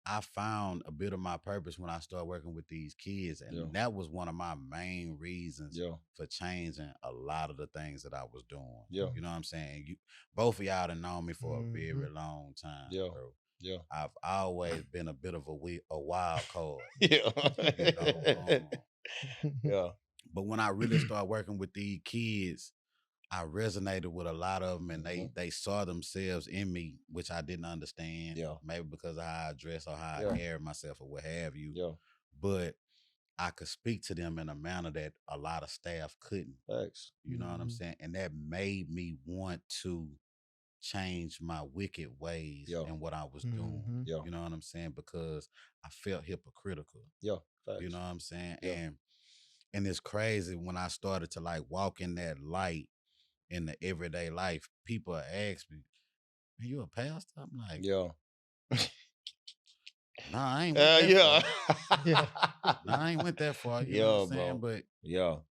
I found a bit of my purpose when I started working with these kids. And that was one of my main reasons for changing a lot of the things that I was doing. Yeah. You know what I'm saying? Both of y'all have known me for a very long time, bro. Yeah. I've always been a bit of a wild card. Yeah. You know, yeah. But when I really started working with these kids, I resonated with a lot of them, and they saw themselves in me, which I didn't understand. Yeah. Maybe because of how I dress or how I carry myself or what have you. Yeah. But I could speak to them in a manner that a lot of staff couldn't. Thanks. You know what I'm saying? And that made me want to change my wicked ways and what I was doing. Yeah. You know what I'm saying? Because I felt hypocritical. Yeah. Thanks. You know what I'm saying? Yeah. And it's crazy when I started to like walk in that light in the everyday life, people ask me, "Are you a pastor?" I'm like, yeah. Nah, I ain't went that far. Nah, I ain't went that far. You know what I'm saying?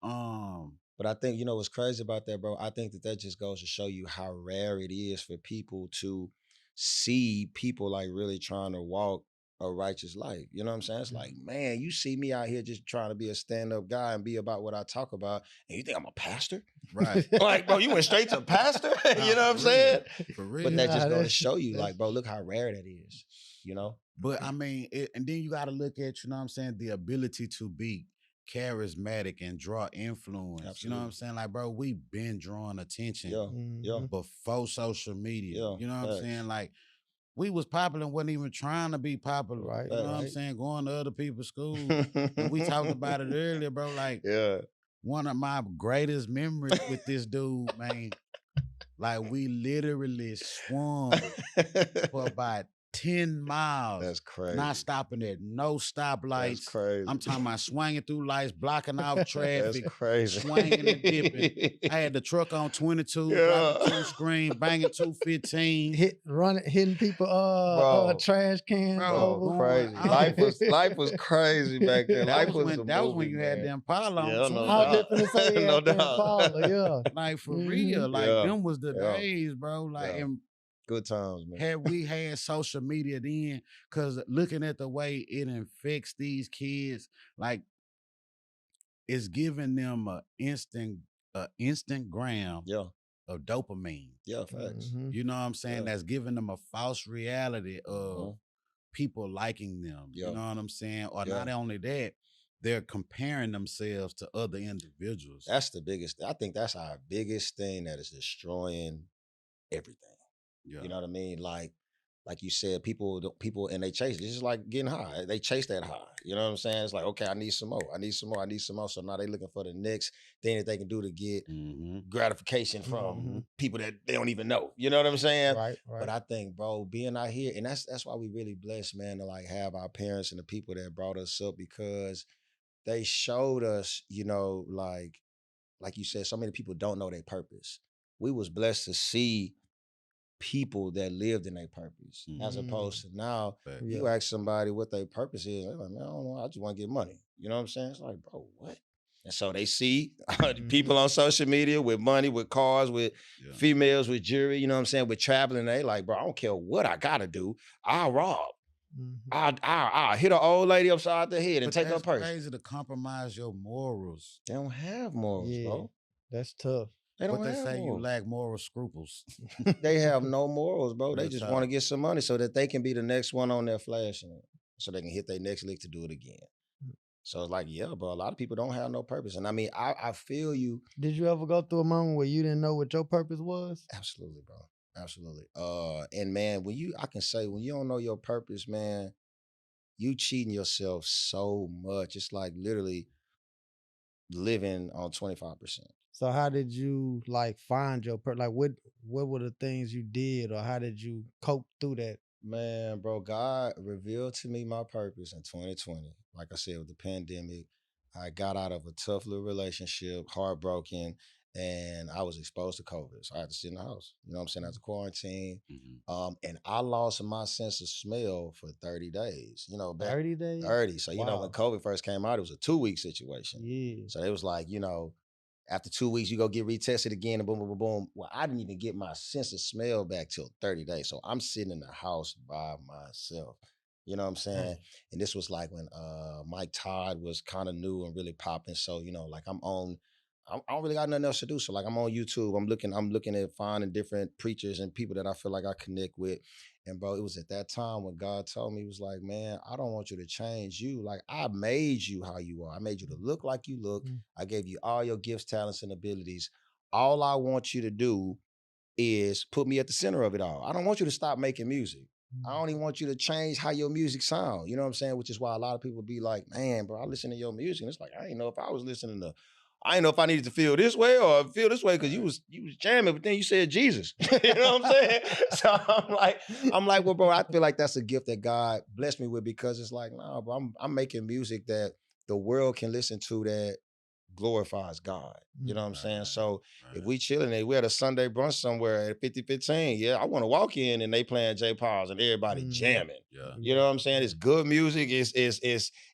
Bro. But I think, you know, what's crazy about that, bro, I think that just goes to show you how rare it is for people to see people like really trying to walk a righteous life. You know what I'm saying? It's like, man, you see me out here just trying to be a stand-up guy and be about what I talk about, and you think I'm a pastor? Right. Like, bro, you went straight to pastor? You know what I'm saying? For real. But that just goes to show you, like, bro, look how rare that is, you know? But I mean, and then you got to look at, you know what I'm saying, the ability to be charismatic and draw influence. Absolutely. You know what I'm saying? Like, bro, we've been drawing attention before social media. Yeah. You know what I'm saying? Like, we was popular and wasn't even trying to be popular. Right. You know what I'm saying? Going to other people's schools. And we talked about it earlier, bro. Like, one of my greatest memories with this dude, man, like, we literally swung for about 10 miles. That's crazy. Not stopping at no stoplights. That's crazy. I'm talking about swinging through lights, blocking off traffic. That's crazy. Swinging and dipping. I had the truck on 22, dropping 2 screen, banging 215. Hitting people trash cans. Bro, crazy. Life was crazy back then. That was when you had them Impala on. Yeah, no doubt. Like, for real. Like, them was the days, bro. Like, and good times, man. Had we had social media then, because looking at the way it infects these kids, like, it's giving them an instant gram of dopamine. Yeah, facts. You know what I'm saying? That's giving them a false reality of people liking them. You know what I'm saying? Or not only that, they're comparing themselves to other individuals. That's the biggest. I think that's our biggest thing that is destroying everything. Yeah. You know what I mean? Like you said, people, and they chase it. It's just like getting high. They chase that high. You know what I'm saying? It's like, okay, I need some more. I need some more. I need some more. So now they looking for the next thing that they can do to get gratification from people that they don't even know. You know what I'm saying? Right. But I think, bro, being out here, and that's why we really blessed, man, to like have our parents and the people that brought us up, because they showed us, you know, like you said, so many people don't know their purpose. We was blessed to see people that lived in their purpose, as opposed to now, you ask somebody what their purpose is, they're like, man, I don't know, I just want to get money. You know what I'm saying? It's like, bro, what? And so they see people on social media with money, with cars, with females, with jewelry, you know what I'm saying, with traveling. They like, bro, I don't care what I got to do. I'll rob. I hit an old lady upside the head and But take her that's purse. crazy to compromise your morals. They don't have morals, Yeah, bro. that's tough. They don't What they have say, you morals. lack moral scruples. They have no morals, bro. They Real just talk. want to get some money so that they can be the next one on their flashing it, so they can hit their next lick to do it again. So it's like, yeah, bro, a lot of people don't have no purpose. And I mean, I feel you. Did you ever go through a moment where you didn't know what your purpose was? Absolutely, bro. Absolutely. And man, I can say when you don't know your purpose, man, you cheating yourself so much. It's like literally living on 25%. So how did you like find your purpose? Like what were the things you did, or how did you cope through that? Man, bro, God revealed to me my purpose in 2020. Like I said, with the pandemic, I got out of a tough little relationship, heartbroken, and I was exposed to COVID. So I had to sit in the house. You know what I'm saying? As a quarantine. And I lost my sense of smell for 30 days. You know, back 30 days? 30. So, you know, Wow. when COVID first came out, it was a 2-week situation. Yeah. So it was like, you know, after 2 weeks, you go get retested again, and boom, boom, boom, boom. Well, I didn't even get my sense of smell back till 30 days. So I'm sitting in the house by myself. You know what I'm saying? And this was like when Mike Todd was kind of new and really popping. So, you know, like I don't really got nothing else to do. So like I'm on YouTube. I'm looking at finding different preachers and people that I feel like I connect with. And bro, it was at that time when God told me, he was like, man, I don't want you to change you. Like I made you how you are. I made you to look like you look. I gave you all your gifts, talents, and abilities. All I want you to do is put me at the center of it all. I don't want you to stop making music. I don't even want you to change how your music sound. You know what I'm saying? Which is why a lot of people be like, man, bro, I listen to your music. And it's like, I didn't know if I was listening to, I didn't know if I needed to feel this way or feel this way because you was jamming, but then you said Jesus. You know what I'm saying? So I'm like, well, bro, I feel like that's a gift that God blessed me with because it's like, nah, bro, I'm making music that the world can listen to that glorifies God. You know what I'm saying? So if we chilling there, we at a Sunday brunch somewhere at 5015, yeah, I want to walk in and they playing J. Paul's and everybody jamming. Yeah. You know what I'm saying? It's good music, it's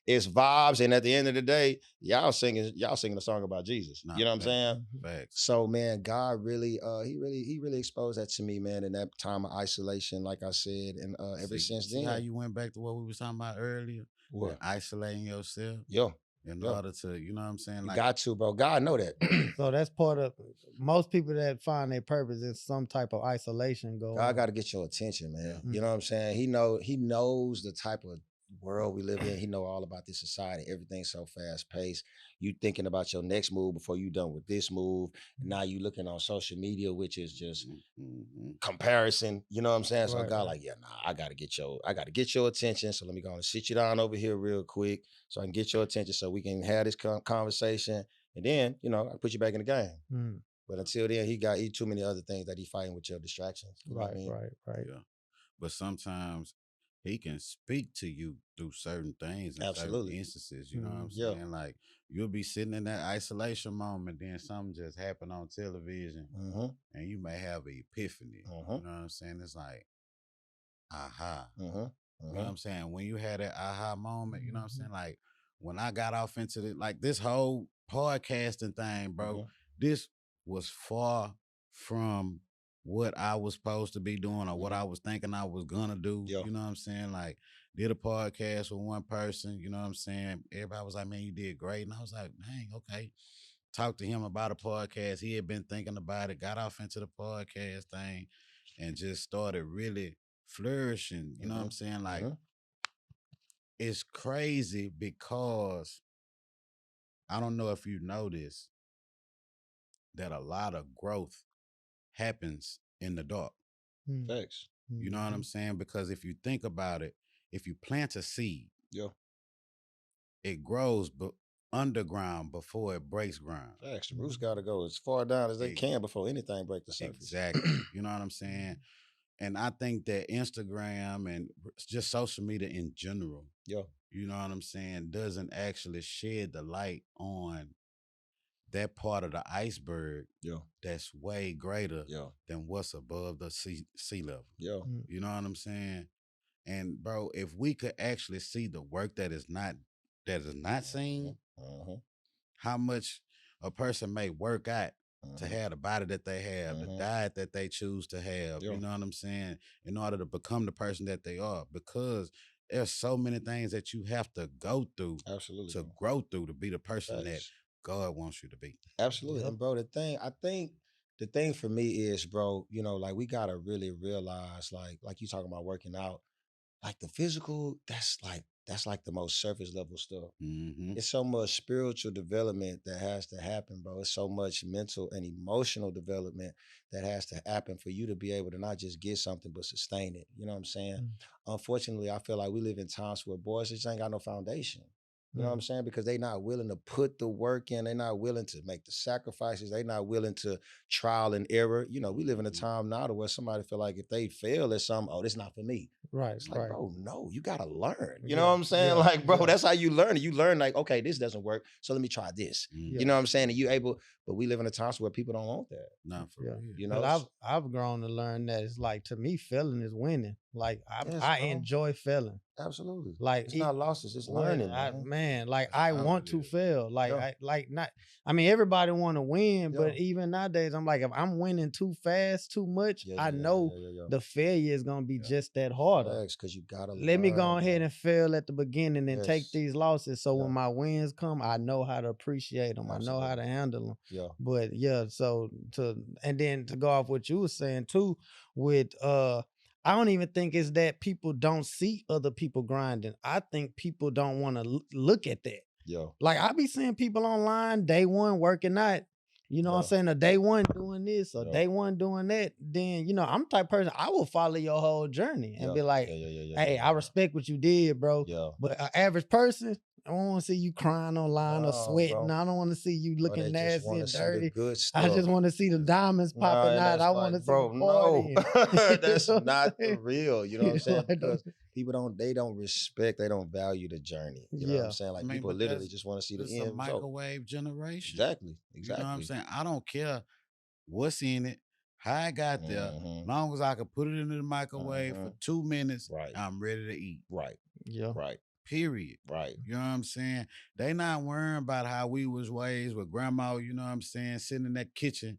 vibes, and at the end of the day, y'all singing a song about Jesus. Nah, you know what I'm facts. saying? Facts. So man, God really, he really exposed that to me, man, in that time of isolation, like I said, and ever since See then. how you went back to what we was talking about earlier? What? And isolating yourself Yeah. in Yeah. order to, you know what I'm saying? You Like, got to, bro. God know that. So that's part of most people that find their purpose is some type of isolation going God on. got to get your attention, man. Yeah. You know what I'm saying? He knows the type of world we live in. He know all about this society. Everything's so fast paced. You thinking about your next move before you done with this move. Now you looking on social media, which is just comparison. You know what I'm saying? So Right, God right. like, yeah, nah, I gotta get your attention. So let me go and sit you down over here real quick so I can get your attention so we can have this conversation. And then, you know, I put you back in the game. Mm. But until then, he too many other things that he fighting with your distractions. You know what I mean? Right. yeah. But sometimes he can speak to you through certain things in Absolutely. certain instances. You know what I'm Yeah. saying? Like you'll be sitting in that isolation moment, then something just happened on television, and you may have an epiphany. You know what I'm saying? It's like, aha. You know what I'm saying? When you had that aha moment, you know what I'm saying? Like when I got off into this whole podcasting thing, bro, this was far from what I was supposed to be doing or what I was thinking I was gonna do. Yeah. You know what I'm saying? Like, did a podcast with one person, you know what I'm saying? Everybody was like, man, you did great. And I was like, dang, okay. Talked to him about a podcast. He had been thinking about it, got off into the podcast thing, and just started really flourishing. You know what I'm saying? Like, it's crazy because I don't know if you know this, that a lot of growth happens in the dark. Thanks. You know what I'm saying? Because if you think about it, if you plant a seed, it grows underground before it breaks ground. Facts. The roots got to go as far down as they can before anything break the surface. Exactly. You know what I'm saying? And I think that Instagram and just social media in general, you know what I'm saying, doesn't actually shed the light on that part of the iceberg that's way greater than what's above the sea level. You know what I'm saying? And bro, if we could actually see the work that is not seen, how much a person may work out to have the body that they have, the diet that they choose to have, you know what I'm saying, in order to become the person that they are. Because there's so many things that you have to go through Absolutely. to grow through to be the person that Facts. God wants you to be. Absolutely. Yep. And bro, I think the thing for me is, bro, like we gotta really realize, like you talking about working out, like the physical, that's like the most surface level stuff. Mm-hmm. It's so much spiritual development that has to happen, bro. It's so much mental and emotional development that has to happen for you to be able to not just get something but sustain it. You know what I'm saying? Mm. Unfortunately, I feel like we live in times where boys just ain't got no foundation. You know what I'm Mm. saying? Because they not willing to put the work in. They're not willing to make the sacrifices. They're not willing to trial and error. We live in a time now to where somebody feel like if they fail at something, oh, this not for me. Right, It's like, right. bro, no, you gotta learn. You know Yeah, what I'm saying? yeah, Like, bro, yeah. that's how you learn. You learn like, okay, this doesn't work, so let me try this. Mm-hmm. You know what I'm saying? And you able, but we live in a time where people don't want that. Not for Yeah. real. You But know? I've grown to learn that it's like, to me, failing is winning. Like Yes, I bro. enjoy failing. Absolutely. Like It's not losses, it's when learning, man. like That's I how want it to is. fail. Like Yeah. I mean, everybody want to win, but Yeah. even nowadays, I'm like, if I'm winning too fast, too much, I know the failure is gonna be just that harder. Facts, because you gotta Let me go learn, ahead bro. and fail at the beginning and take Yes. these losses. So Yeah. when my wins come, I know how to appreciate them. I know how to Absolutely. handle them. Yeah. But yeah, and then to go off what you were saying too, with I don't even think it's that people don't see other people grinding. I think people don't want to look at that. Yeah. Like I be seeing people online day one working out. You know what I'm Yeah. saying? A day one doing this or Yeah. day one doing that. Then, I'm the type of person, I will follow your whole journey and Yeah. be like, hey, I respect what you did, bro. Yeah. But an average person, I don't want to see you crying online or No, sweating. bro. I don't want to see you Bro, looking they just nasty wanna and see the dirty. good I stuff. just want to see the diamonds popping and out. that's I want to like, see bro, the no, partying. that's You know what I'm not the saying? real. You know what I'm saying? Like, Because people don't respect, they don't value the journey. You know what Yeah. I'm saying? Like I mean, people but literally that's- just want to see the It's end a result. microwave generation. Exactly. You know what I'm saying? I don't care what's in it, how I got there, Mhm. long as I can put it into the microwave for 2 minutes, Right. I'm ready to eat. Right. Yeah. Right. Period. Right. You know what I'm saying? They not worrying about how we was raised with grandma, you know what I'm saying, sitting in that kitchen,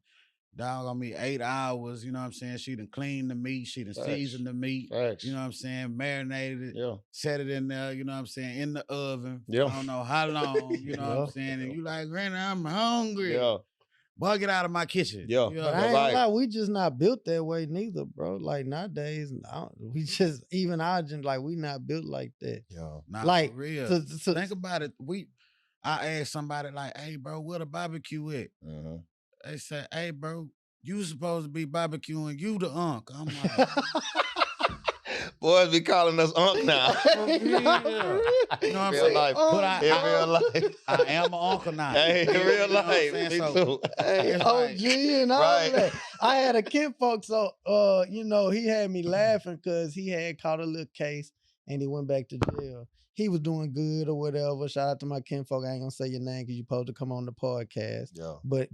dog on me 8 hours, you know what I'm saying? She done cleaned the meat, she done Facts. seasoned the meat, Facts. you know what I'm saying, marinated it, Yeah. set it in there, you know what I'm saying, in the oven. Yeah. I don't know how long, you know what I'm Yeah. saying? And you like, Granny, I'm hungry. Yeah. Boy, get out of my kitchen. Yeah. You know But what I I'm ain't saying? gonna lie, we just not built that way neither, bro. Like nowadays, we just, even our gen, like we not built like that. Yeah. Not Like, for real. to- Think about it. I asked somebody like, hey, bro, where the barbecue at? Mhm. They said, hey, bro, you supposed to be barbecuing, you the unk. I'm like, Boys be calling us unk now. for real. You know what I'm In real saying? life. But In real life. I am an uncle now. Hey, in You know real what I'm life. saying? Me So, too. Hey, It's OG and all Right. that. I had a kinfolk, so he had me laughing because he had caught a little case and he went back to jail. He was doing good or whatever. Shout out to my kinfolk. I ain't gonna say your name because you're supposed to come on the podcast. Yeah. But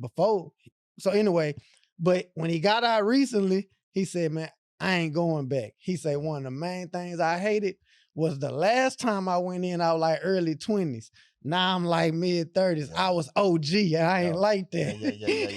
but when he got out recently, he said, man, I ain't going back. He said one of the main things I hated was the last time I went in, I was like early 20s. Now I'm like mid 30s. Yeah. I was OG and I ain't Yeah. like that. Yeah.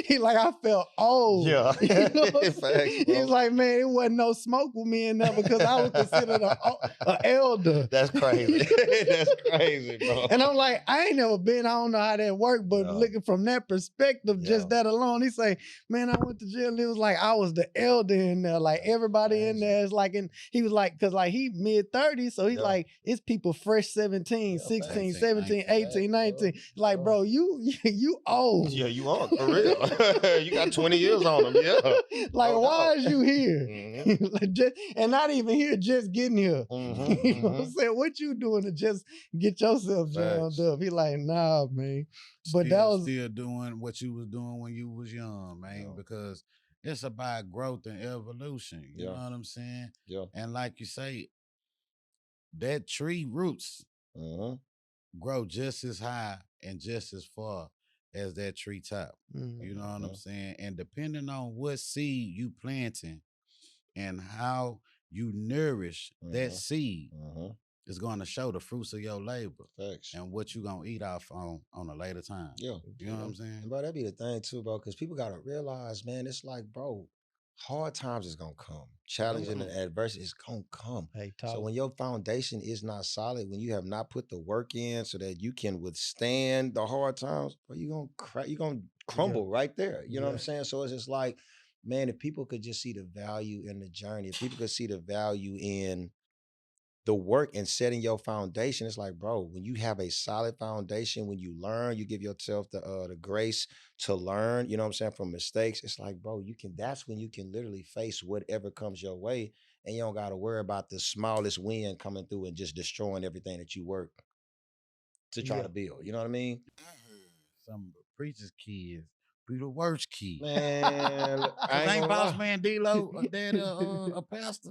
He's like, I felt old. Yeah. You know what I'm Facts, saying? bro. He's like, man, it wasn't no smoke with me in there because I was considered an elder. That's crazy. That's crazy, bro. And I'm like, I ain't never been, I don't know how that worked, but Yeah. looking from that perspective, just Yeah. that alone, he say, man, I went to jail. And it was like, I was the elder in there. Like That's everybody in crazy. there is like, he was like, cause like he mid 30s. So he's Yeah. like, it's people fresh 17, Yeah, 16, facts. 17, 18, Facts, 19. bro. Like, Yeah. bro, you old. Yeah, you on for real. You got 20 years on them. Yeah. Like, No why doubt. is you here? Mhm. Like, and not even here, just getting here. Mhm, You know what I'm mhm. saying? What you doing to just get yourself jammed Facts. up? He like, nah, man. But that was still doing what you was doing when you was young, man, Yeah. because it's about growth and evolution. You know Yeah. what I'm saying? Yeah. And like you say, that tree roots Mhm. grow just as high and just as far as that tree top. You know what I'm Mhm. saying? And depending on what seed you planting and how you nourish that Mhm. seed Mhm. is going to show the fruits of your labor Facts. and what you going to eat off on a later time. Yeah. You know what I'm saying? And bro, that be the thing too, bro, because people gotta realize, man, it's like, bro, hard times is gonna come. Challenge and adversity is gonna come. Hey, So talk. when your foundation is not solid, when you have not put the work in so that you can withstand the hard times, well, you're gonna crack, you're gonna crumble right there. You know what I'm saying? So it's just like, man, if people could just see the value in the journey, if people could see the value in the work and setting your foundation, it's like, bro, when you have a solid foundation, when you learn, you give yourself the grace to learn, you know what I'm saying, from mistakes. It's like, bro, that's when you can literally face whatever comes your way, and you don't got to worry about the smallest wind coming through and just destroying everything that you work to try to build. You know what I mean? I heard some of the preachers' kids be the worst kids. Man, look, I Ain't ain't Boss gonna Man D-Lo a daddy a pastor?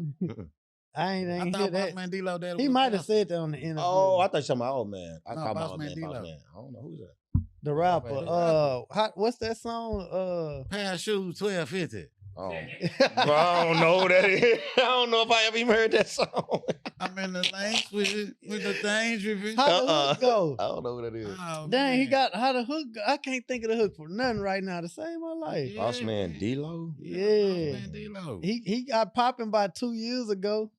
I ain't I hear thought Boss that. Man D-Lo daddy He was a might have pastor. said that on the interview. Oh, I thought you were talking about old man. I No, call my Boss old Man man Boss D-Lo. Man. I don't know who's that. the rapper. the What's that song? Pair of shoes, 1250. Oh, bro, I don't know who that is. I don't know if I ever even heard that song. I'm in the lane with the things dripping. How the hook go? I don't know who that is. Oh, Dang, he man. got how the hook go. I can't think of the hook for nothing right now to save my life. Yeah. Boss man D-Lo? Yeah. Boss Man D-Lo. He got popping by 2 years ago.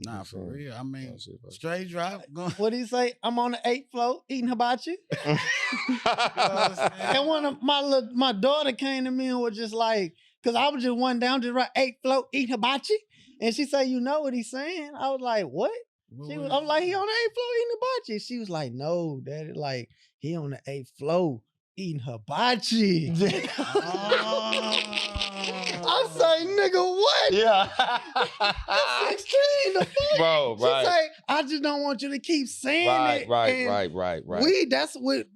Nah, for real. I mean, Let's see if I- straight drop. Going. What he say? I'm on the 8th floor eating hibachi. And one of my daughter came to me and was just like, cause I was just one down, just right 8th floor eating hibachi. And she said, you know what he's saying? I was like, what? I'm like, he on the 8th floor eating hibachi. She was like, no, daddy, like he on the 8th floor eating hibachi. I say, nigga, what? Yeah. I'm 16, the fuck? Bro, She right. say, I just don't want you to keep saying it. And Right.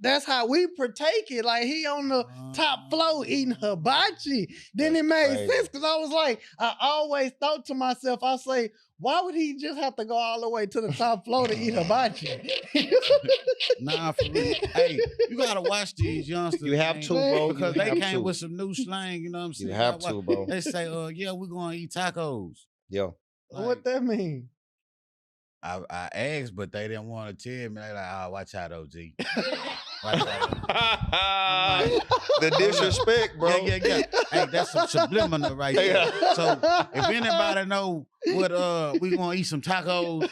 that's how we partake it. Like he on the top floor eating hibachi. Then it made crazy. sense because I was like, I always thought to myself, I say, why would he just have to go all the way to the top floor to eat hibachi? Nah, for real. Hey, you gotta watch these youngsters. You have man, to, bro. because You they have came to. with some new slang. You know what I'm saying? You have gotta to, watch- bro. They say, yeah, we're gonna eat tacos. Yo. What that mean? I asked, but they didn't want to tell me. They like, oh, watch out, OG. Watch out. The disrespect, bro. Yeah. Hey, that's some subliminal right there. Yeah. So if anybody know what we gonna eat some tacos,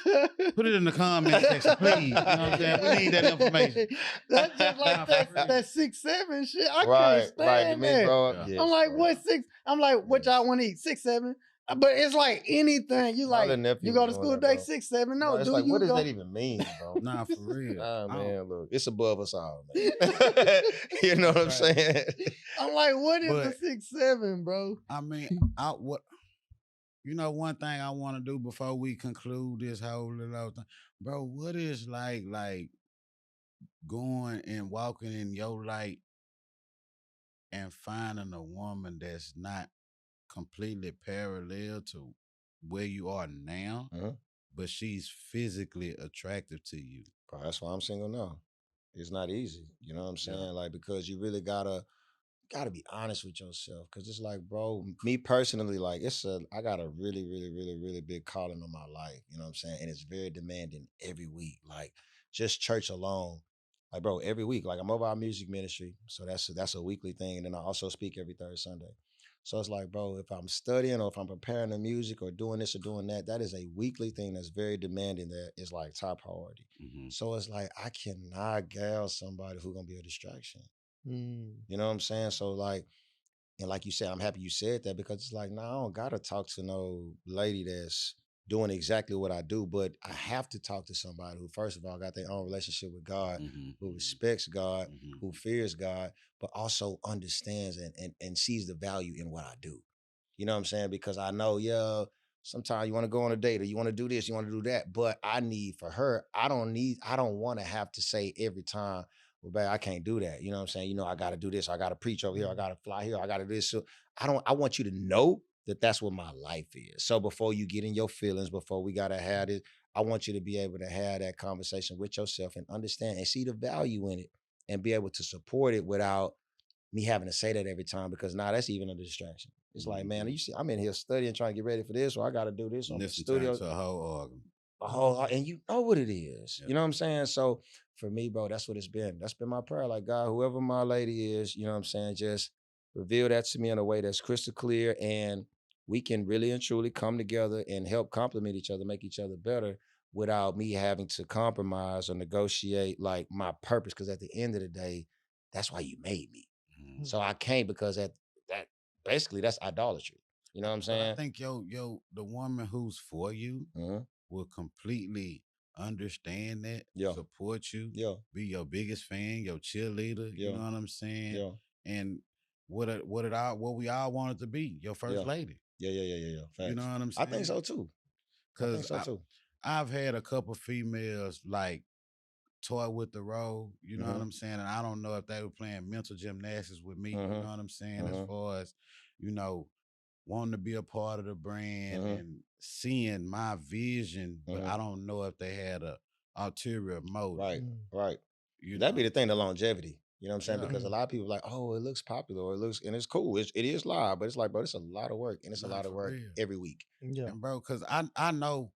put it in the comment section, please. You know what I'm saying? We need that information. That's just like that 6'7" shit. I Right, can't stand me, that. bro. Yeah. Yes, I'm like, bro. what 6? I'm like, what y'all want to eat? 6'7". But it's like anything. You My like, little nephew you go to was school doing that, today, bro. 6'7". No, it's do like, you what does go? that even mean, bro? Nah, for real. Ah, I don't- man, look, it's above us all, man. You know what I'm Right. saying? I'm like, what is But- the 6'7", bro? I mean, you know, one thing I want to do before we conclude this whole little thing, bro. What is like going and walking in your light and finding a woman that's not completely parallel to where you are now, Mhm. but she's physically attractive to you? Bro, that's why I'm single now. It's not easy. You know what I'm saying? Yeah. Like, because you really gotta be honest with yourself. Cause it's like, bro, me personally, like I got a really, really, really, really big calling on my life. You know what I'm saying? And it's very demanding every week. Like just church alone. Like, bro, every week. Like I'm over our music ministry. So that's a weekly thing. And then I also speak every third Sunday. So it's like, bro, if I'm studying or if I'm preparing the music or doing this or doing that, that is a weekly thing that's very demanding that is like top priority. Mm-hmm. So it's like I cannot gal somebody who's gonna be a distraction. Mm. You know what I'm saying? So like, and like you said, I'm happy you said that because it's like, I don't gotta talk to no lady that's doing exactly what I do, but I have to talk to somebody who, first of all, got their own relationship with God, who respects God, who fears God, but also understands and sees the value in what I do. You know what I'm saying? Because I know, sometimes you want to go on a date or you want to do this, you want to do that. But I need for her, I don't want to have to say every time, well, babe, I can't do that. You know what I'm saying? You know, I got to do this. I got to preach over here. I got to fly here. I got to do this. So I want you to know that that's what my life is. So before you get in your feelings, before we got to have it, I want you to be able to have that conversation with yourself and understand and see the value in it and be able to support it without me having to say that every time, because now that's even a distraction. It's like, man, you see, I'm in here studying, trying to get ready for this, or I got to do this on the studio. To a whole argument. And you know what it is. Yeah. You know what I'm saying? So for me, bro, that's what it's been. That's been my prayer. Like, God, whoever my lady is, you know what I'm saying, just reveal that to me in a way that's crystal clear, and we can really and truly come together and help complement each other, make each other better without me having to compromise or negotiate like my purpose. Because at the end of the day, that's why you made me. Mhm. So I can't, because that basically that's idolatry. You know what I'm But I saying? think the woman who's for you Mhm. will completely understand that, Yeah. support you, Yeah. be your biggest fan, your cheerleader. You Yeah. know what I'm saying? Yeah. And what we all wanted to be, your first Yeah. lady. Yeah. You know Facts. what I'm I think saying? so too. I think Cause so too. I've had a couple females like toy with the role, you know what Mhm. I'm saying? And I don't know if they were playing mental gymnastics with me, you know Mhm. what I'm saying? As Mhm. far as, you know, wanting to be a part of the brand Mhm. and seeing my vision, but Mhm. I don't know if they had a ulterior motive, Right. Mm. Right. you That'd know? be the thing, the longevity. You know what I'm saying? Yeah. Because a Mhm. lot of people like, oh, it looks popular or it looks, and it's cool. It is live, but it's like, bro, it's a lot of work, and it's a Nah, lot of for work real. every week. Yeah. And bro, cause I know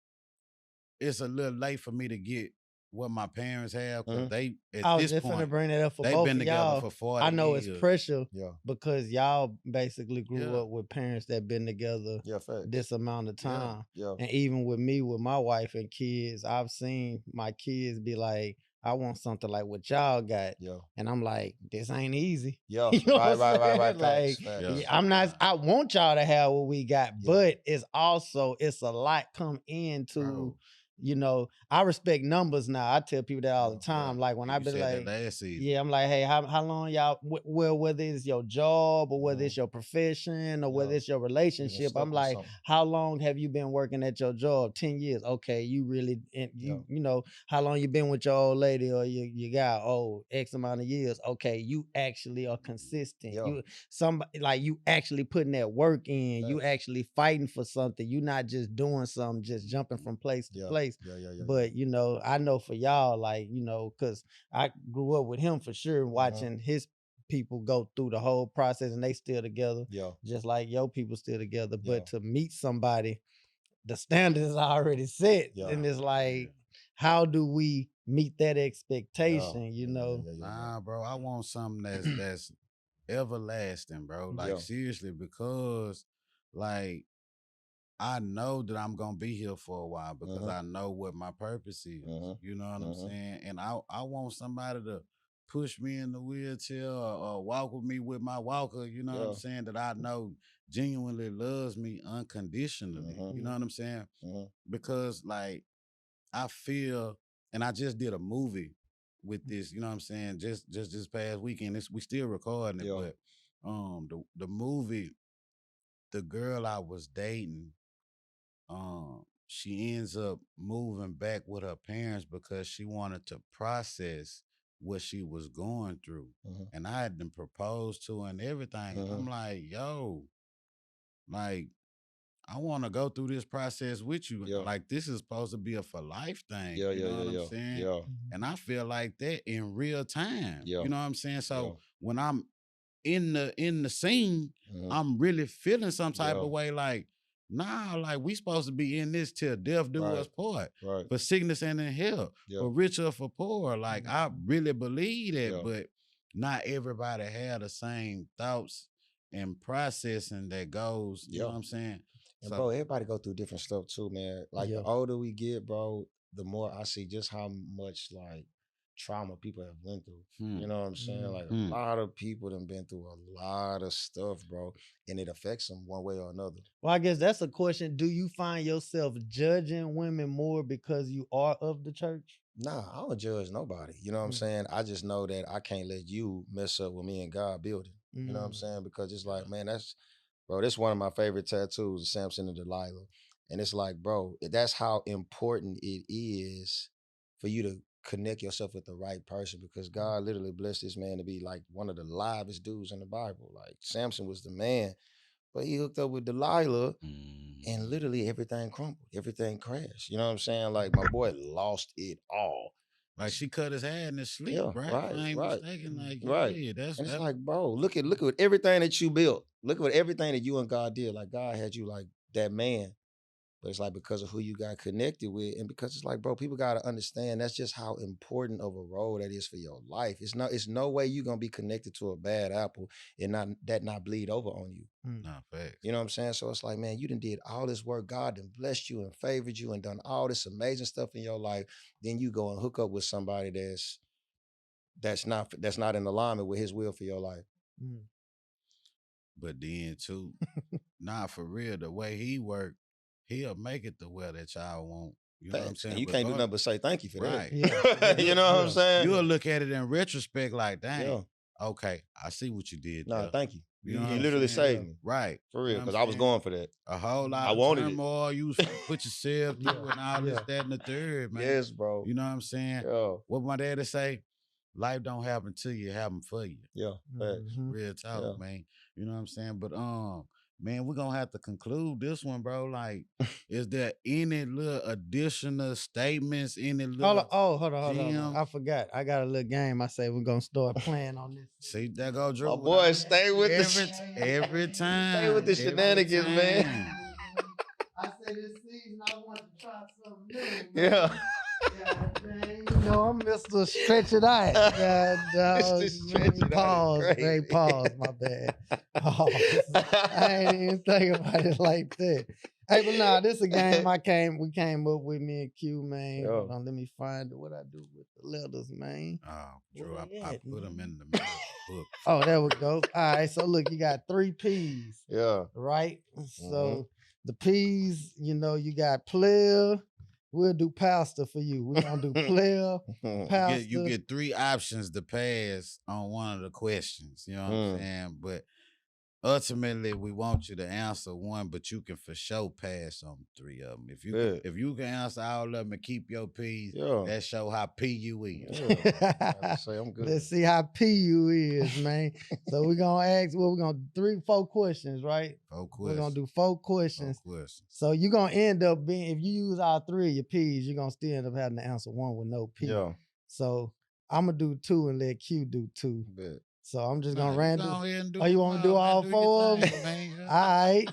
it's a little late for me to get what my parents have, cause Mhm. they at I was this just finna point, bring that up for they've both been of together y'all. for 40 I know it's years. pressure Yeah. because y'all basically grew Yeah. up with parents that been together Yeah. Facts. this amount of Yeah. time. Yeah. And even with me, with my wife and kids, I've seen my kids be like, I want something like what y'all got. Yeah. And I'm like, this ain't easy. Yeah. You know Right. what I'm saying? Facts. Like, Facts. Yeah. I'm not, I want y'all to have what we got, Yeah. but it's also, it's a lot come into, Bro. you know, I respect numbers now. I tell people that all the Yeah, time. Yeah. Like when I You be said that like, last season. yeah, I'm like, hey, how long y'all? Well, whether it's your job or whether Mhm. it's your profession or whether Yeah. it's your You done relationship, stuck I'm with like, something. how long have you been working at your job? 10 years. Okay, you really, and Yeah. you know, how long you been with your old lady or you got X amount of years? Okay, you actually are consistent. Yeah. You somebody like you actually putting that work in. You Facts. actually fighting for something. You not just doing something, just jumping from place to Yeah. place. Yeah. But you know, I know for y'all, like you know, cause I grew up with him for sure, Mhm. watching his people go through the whole process and they still together, Yeah. just like your people still together. Yeah. But to meet somebody, the standard is already set. Yeah. And it's like, Yeah. how do we meet that Yeah. expectation, you know? Nah, bro. I want something that's everlasting, bro. Like Yeah. seriously, because like I know that I'm gonna be here for a while because Mhm. I know what my purpose is. Mhm. You know what I'm Mhm. saying? And I want somebody to push me in the wheelchair or walk with me with my walker, you know what I'm Yeah. saying, that I know genuinely loves me unconditionally. You know Mhm. what I'm saying? Mhm. Because like I feel, and I just did a movie with this, you know what I'm saying, just this past weekend. We still recording it, Yeah. but the movie, the girl I was dating, she ends up moving back with her parents because she wanted to process what she was going through. Mhm. And I had been proposed to and everything. And I'm Mhm. like, yo, like, I want to go through this process with you. Yeah. Like, this is supposed to be a for life thing. Yeah. You Yeah. know Yeah. what I'm Yeah. saying? Yeah. And I feel like that in real time. Yeah. You know what I'm saying? Yeah. So when I'm in the scene, Mhm. I'm really feeling some type Yeah. of way like, nah, like we supposed to be in this till death do us Right. part. Right. For sickness and in health, Yeah. for rich or for poor. Like I really believe that, Yeah. but not everybody have the same thoughts and processing that goes, you know Yeah. what I'm saying? And So bro, everybody go through different stuff too, man. Like the Yeah. older we get, bro, the more I see just how much like trauma people have went through. hmm, You know what I'm saying? Mm. Like a hmm. lot of people have been through a lot of stuff, bro, and it affects them one way or another. Well, I guess that's a question. Do you find yourself judging women more because you are of the church? Nah, I don't judge nobody. You know what I'm Mm. saying? I just know that I can't let you mess up with me and God building. You know what I'm Mm. saying? Because it's like, man, this is one of my favorite tattoos, Samson and Delilah. And it's like, bro, that's how important it is for you to connect yourself with the right person, because God literally blessed this man to be like one of the livest dudes in the Bible. Like Samson was the man, but he hooked up with Delilah and Mhm. literally everything crumbled, everything crashed. You know what I'm saying? Like my boy lost it all. Like she cut his hand in his sleep, Yeah, right? If right, I ain't right, mistaken. Like, right. yeah, And it's that's like, bro, look at everything that you built. Look at everything that you and God did. Like God had you like that man. But it's like because of who you got connected with, and because it's like, bro, people gotta understand that's just how important of a role that is for your life. It's no way you're gonna be connected to a bad apple and not bleed over on you. Nah, facts. You know what I'm saying? So it's like, man, you done did all this work. God done blessed you and favored you and done all this amazing stuff in your life. Then you go and hook up with somebody that's not in alignment with his will for your life. Mm. But then too, nah, for real, the way he work, he'll make it to where that y'all want. You know what I'm Facts. saying? And you can't do nothing but say thank you for Right. that. You know what I'm saying? You'll look at it in retrospect like, dang, Yeah. okay, I see what you did. Nah, there. thank you. You know You what I'm literally saying? saved me. Right. For You real, know what because I'm I was saying? going for that. A whole lot I of wanted it. turmoil. You was finna put yourself through and all this, that, and the third, man. Yes, bro. You know what I'm saying? Yeah. What my daddy say? Life don't happen to you, it happen for you. Yeah. Facts. Mhm. Real talk, Yeah. man. You know what I'm saying? But man, we're gonna have to conclude this one, bro. Like, is there any little additional statements? Any little Hold on. Jim? I forgot. I got a little game. I say we're gonna start playing on this. See, there go Drew. My boy, stay with every time. Stay with the every shenanigans, man. time. I say this season I want to try something new. Yeah. God dang, you know I'm Mr. Stretch It Out. God, Mr. Stretch It Out is pause. Hey, crazy. pause. My bad. Pause. I ain't even think about it like that. Hey, but nah, this a game we came up with, me and Q, man. Yeah. Hold on, let me find what I do with the letters, man. Oh, Drew, Where they I at, put them man? in the middle of the book. Oh, there we go. All right, so look, you got 3 P's, Yeah. right? So the P's, you know, you got player. We'll do pastor for you. We're gonna do player, pastor. You get 3 options to pass on one of the questions. You know what I'm saying? But ultimately, we want you to answer one, but you can for sure pass on 3 of them. If you can answer all of them and keep your P's, that show how P you is. I say I'm good. Let's see how P you is, man. So we're gonna ask, we're gonna 4 questions, right? 4 questions. We're gonna do 4 questions. 4 questions. So you're gonna end up being, if you use all 3 of your P's, you're gonna still end up having to answer one with no P. Yeah. So I'm gonna do 2 and let Q do 2. Bet. So I'm just gonna Go random. ahead and do Oh, you them want to do all man. 4 of your them? thing, man. All right.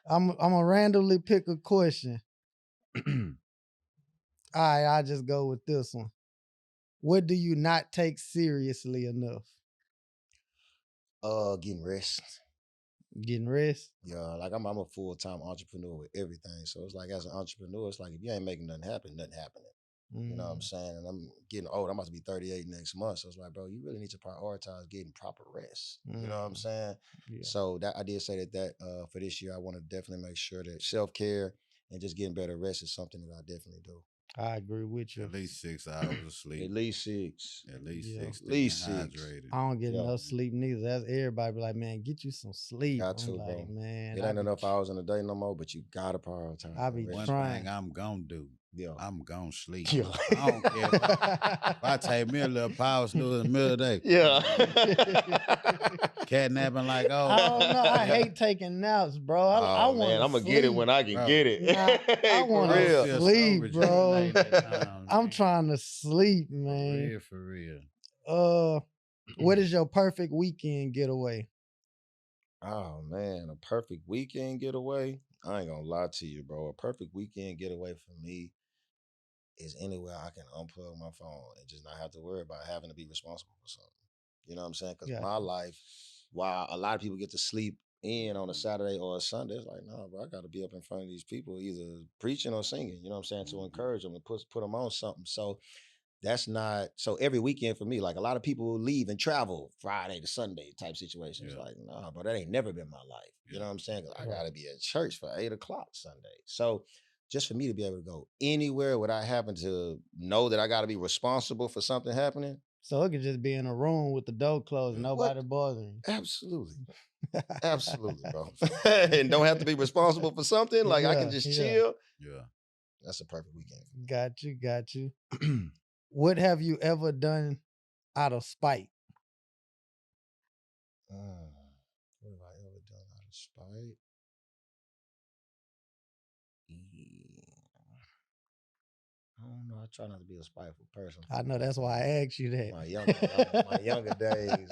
I'm gonna randomly pick a question. All right, I'll just go with this one. What do you not take seriously enough? Getting rest. Getting rest? Yeah, like I'm a full-time entrepreneur with everything. So it's like as an entrepreneur, it's like if you ain't making nothing happen, nothing happening. You know what I'm saying? And I'm getting old. I'm about to be 38 next month. So it's like, bro, you really need to prioritize getting proper rest. You know what I'm saying? Yeah. So that I did say that for this year, I want to definitely make sure that self-care and just getting better rest is something that I definitely do. I agree with you. At least 6 hours of sleep. At least 6. At least Yeah. 6. At least staying 6. hydrated. I don't get enough sleep neither. That's everybody be like, man, get you some sleep. Got to, I'm like, bro. man. It ain't enough hours in a day no more, but you gotta prioritize. I be rest. One trying. thing I'm gonna do. Yeah. I'm gonna sleep. Yeah. I don't care if I take me a little power snooze in the middle of the day. Yeah. Catnapping like, oh. I don't know. I hate taking naps, bro. I want man, I'm gonna get it when I can Bro. get it. Nah, I For wanna real. Feel so sleep, bro. rejuvenated at times, I'm man. trying to sleep, man. For real. What is your perfect weekend getaway? Oh man, a perfect weekend getaway. I ain't gonna lie to you, bro. A perfect weekend getaway for me is anywhere I can unplug my phone and just not have to worry about having to be responsible for something. You know what I'm saying? Because Yeah. my life, while a lot of people get to sleep in on a Saturday or a Sunday, it's like, no, bro, I got to be up in front of these people, either preaching or singing. You know what I'm saying? To encourage them and put them on something. So that's not so every weekend for me. Like a lot of people leave and travel Friday to Sunday type situations. Yeah. Like, nah, bro, that ain't never been my life. You know what I'm saying? 'Cause I Right. gotta be at church for 8:00 Sunday. So just for me to be able to go anywhere without having to know that I gotta be responsible for something happening. So it could just be in a room with the door closed, Yeah. nobody bothering Absolutely. Absolutely, bro. And don't have to be responsible for something. Like I can just chill. Yeah. That's a perfect weekend. Got you. What have you ever done out of spite? What have I ever done out of spite? I don't know. I try not to be a spiteful person. I know that's why I asked you that. My younger days.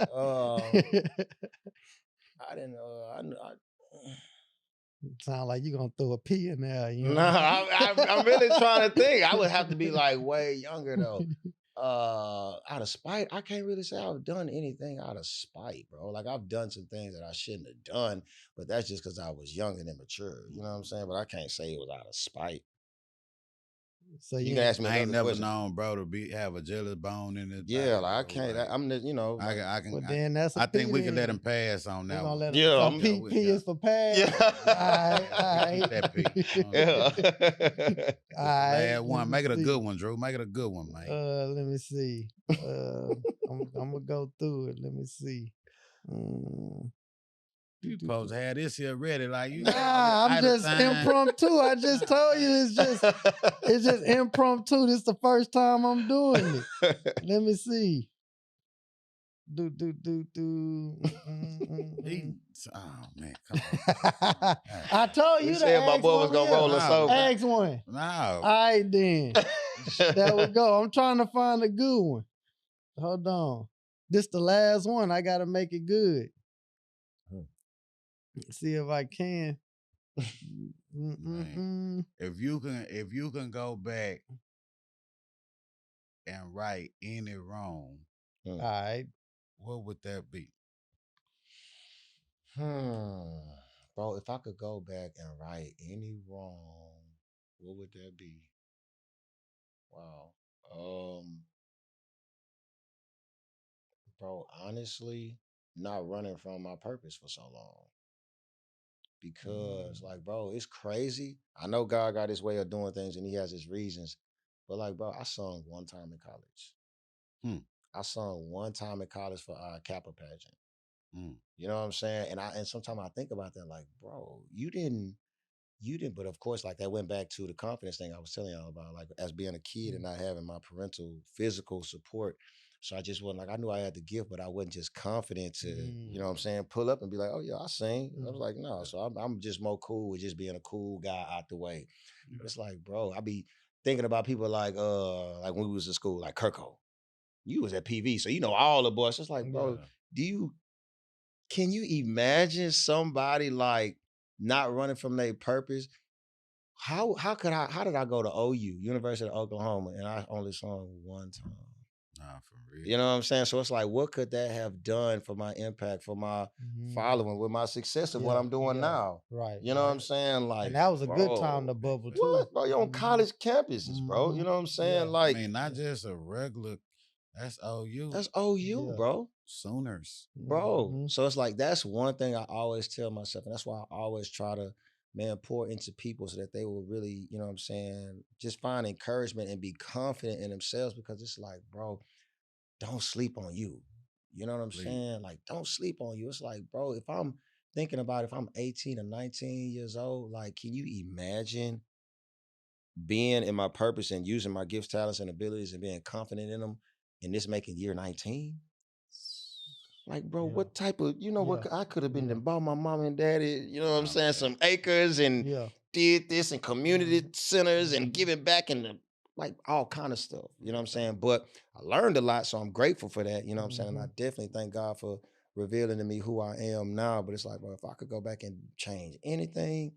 I didn't. Sound like you gonna throw a P in there. You No, know? I'm really trying to think. I would have to be like way younger though. Out of spite, I can't really say I've done anything out of spite, bro. Like I've done some things that I shouldn't have done, but that's just because I was young and immature. You know what I'm saying? But I can't say it was out of spite. So You you can ask me I ain't another never question. known bro to have a jealous bone in his Yeah, body, like I bro. can't. Like, I'm the, you know. I Like, can, I can, Well, I, then that's a I think P we can let then. him pass on We're that gonna one. let him. Yeah, So I'm- P is for pass. yeah. Alright, That P. Yeah. Last let one. me Make it a see. good one, Drew. Make it a good one, man. Let me see. I'm gonna go through it. Let me see. You supposed to have this here ready, like you. Nah, I'm just impromptu. I just told you it's just impromptu. This is the first time I'm doing it. Let me see. Do. Oh man, come on. I told you You to said my ask boy one was gonna here. roll us Nah, over. Ask one. No. All right then. There we go. I'm trying to find a good one. Hold on. This the last one. I gotta make it good. See if I can. Man. If you can go back and right any wrong, All right. what would that be? Bro, if I could go back and right any wrong, what would that be? Wow. Bro, honestly, not running from my purpose for so long. Because, like, bro, it's crazy. I know God got his way of doing things and he has his reasons. But, like, bro, I sung one time in college. I sung one time in college for our Kappa pageant. You know what I'm saying? And sometimes I think about that, like, bro, you didn't, but of course, like that went back to the confidence thing I was telling y'all about, like as being a kid and not having my parental physical support. So I just wasn't like, I knew I had the gift, but I wasn't just confident to, you know what I'm saying, pull up and be like, oh yeah, I sing. I was like, no. So I'm just more cool with just being a cool guy out the way. But it's like, bro, I be thinking about people like when we was in school, like Kirko. You was at PV, so you know all the boys. It's like, bro, can you imagine somebody like not running from their purpose? How did I go to OU, University of Oklahoma, and I only sung one time? Nah, for real. You know what I'm saying? So it's like, what could that have done for my impact, for my following, with my success of what I'm doing now? Right. You know what I'm saying? Like, and that was a good time to bubble too. What, bro? You're on college campuses, bro. You know what I'm saying? Like, I mean, not just a regular. That's OU. That's OU, bro. Sooners, bro. So it's like that's one thing I always tell myself, and that's why I always try to, man, pour into people so that they will really, you know what I'm saying, just find encouragement and be confident in themselves, because it's like, bro, don't sleep on you. You know what I'm saying? Like, don't sleep on you. It's like, bro, if I'm thinking about if I'm 18 or 19 years old, like, can you imagine being in my purpose and using my gifts, talents, and abilities and being confident in them, and this making year 19? Like, bro, what type of, what I could have been to bought my mom and daddy, you know what I'm saying, some acres and did this and community centers and giving back and like all kind of stuff, you know what I'm saying? But I learned a lot, so I'm grateful for that, you know what I'm saying? And I definitely thank God for revealing to me who I am now. But it's like, bro, if I could go back and change anything,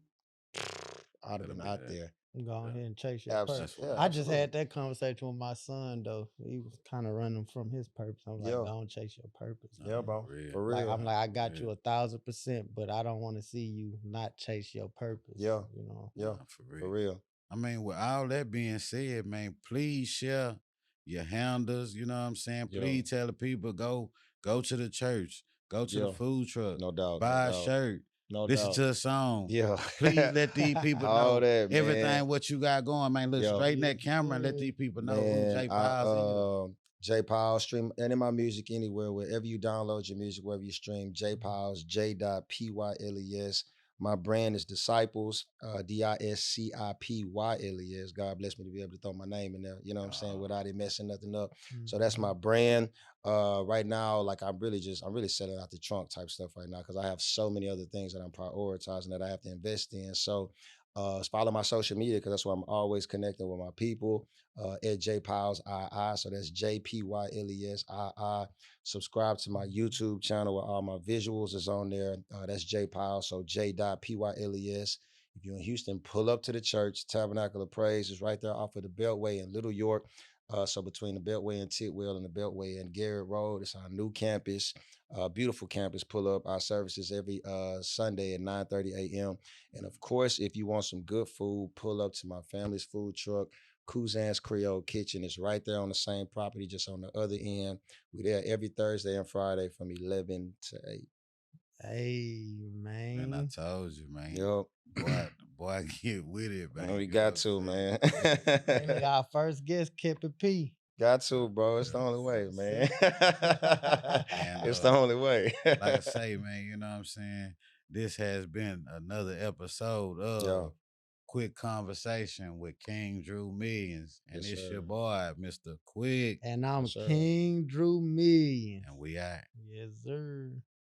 I'd have been out there. Go ahead and chase your purpose. Yeah, I just had that conversation with my son though. He was kind of running from his purpose. I'm like, don't chase your purpose. Yeah, bro. For real. Like, I'm like, I got you 1,000%, but I don't want to see you not chase your purpose. Yeah. You know? Yeah. For real. I mean, with all that being said, man, please share your handles. You know what I'm saying? Please tell the people, go to the church, go to the food truck, no doubt, buy a shirt. Listen to a song. Yeah. Please let these people know that, everything what you got going, man. Look straight in that camera and let these people know who J Piles is. J Piles, stream any of my music anywhere, wherever you download your music, wherever you stream. J Piles, J.Pyles. My brand is Disciples, Discipyles. God bless me to be able to throw my name in there, you know what I'm saying, without it messing nothing up. So that's my brand. Right now, like I'm really selling out the trunk type stuff right now, because I have so many other things that I'm prioritizing that I have to invest in. So Follow my social media because that's where I'm always connecting with my people. At J Piles II. So that's JPYLES II. Subscribe to my YouTube channel where all my visuals is on there. That's J Piles. So J.PYLES. If you're in Houston, pull up to the church. Tabernacle of Praise is right there off of the Beltway in Little York. So between the Beltway and Tidwell and the Beltway and Garrett Road, it's our new campus. Beautiful campus. Pull up our services every Sunday at 9:30 a.m. And of course, if you want some good food, pull up to my family's food truck. Kuzan's Creole Kitchen is right there on the same property, just on the other end. We're there every Thursday and Friday from 11 to 8. Hey, Man, I man. told you, man. Yup. Boy, get with it, man. We You know got what to, I'm man. And we got our first guest, Kept It P. Got to, bro. It's the only way, man. It's the only way. Like I say, man, you know what I'm saying? This has been another episode of Yo. Quick Conversation with King Drew Millions. And Yes, it's sir. your boy, Mr. Quick. And I'm Yes, sir. King Drew Millions. And we out. Yes, sir.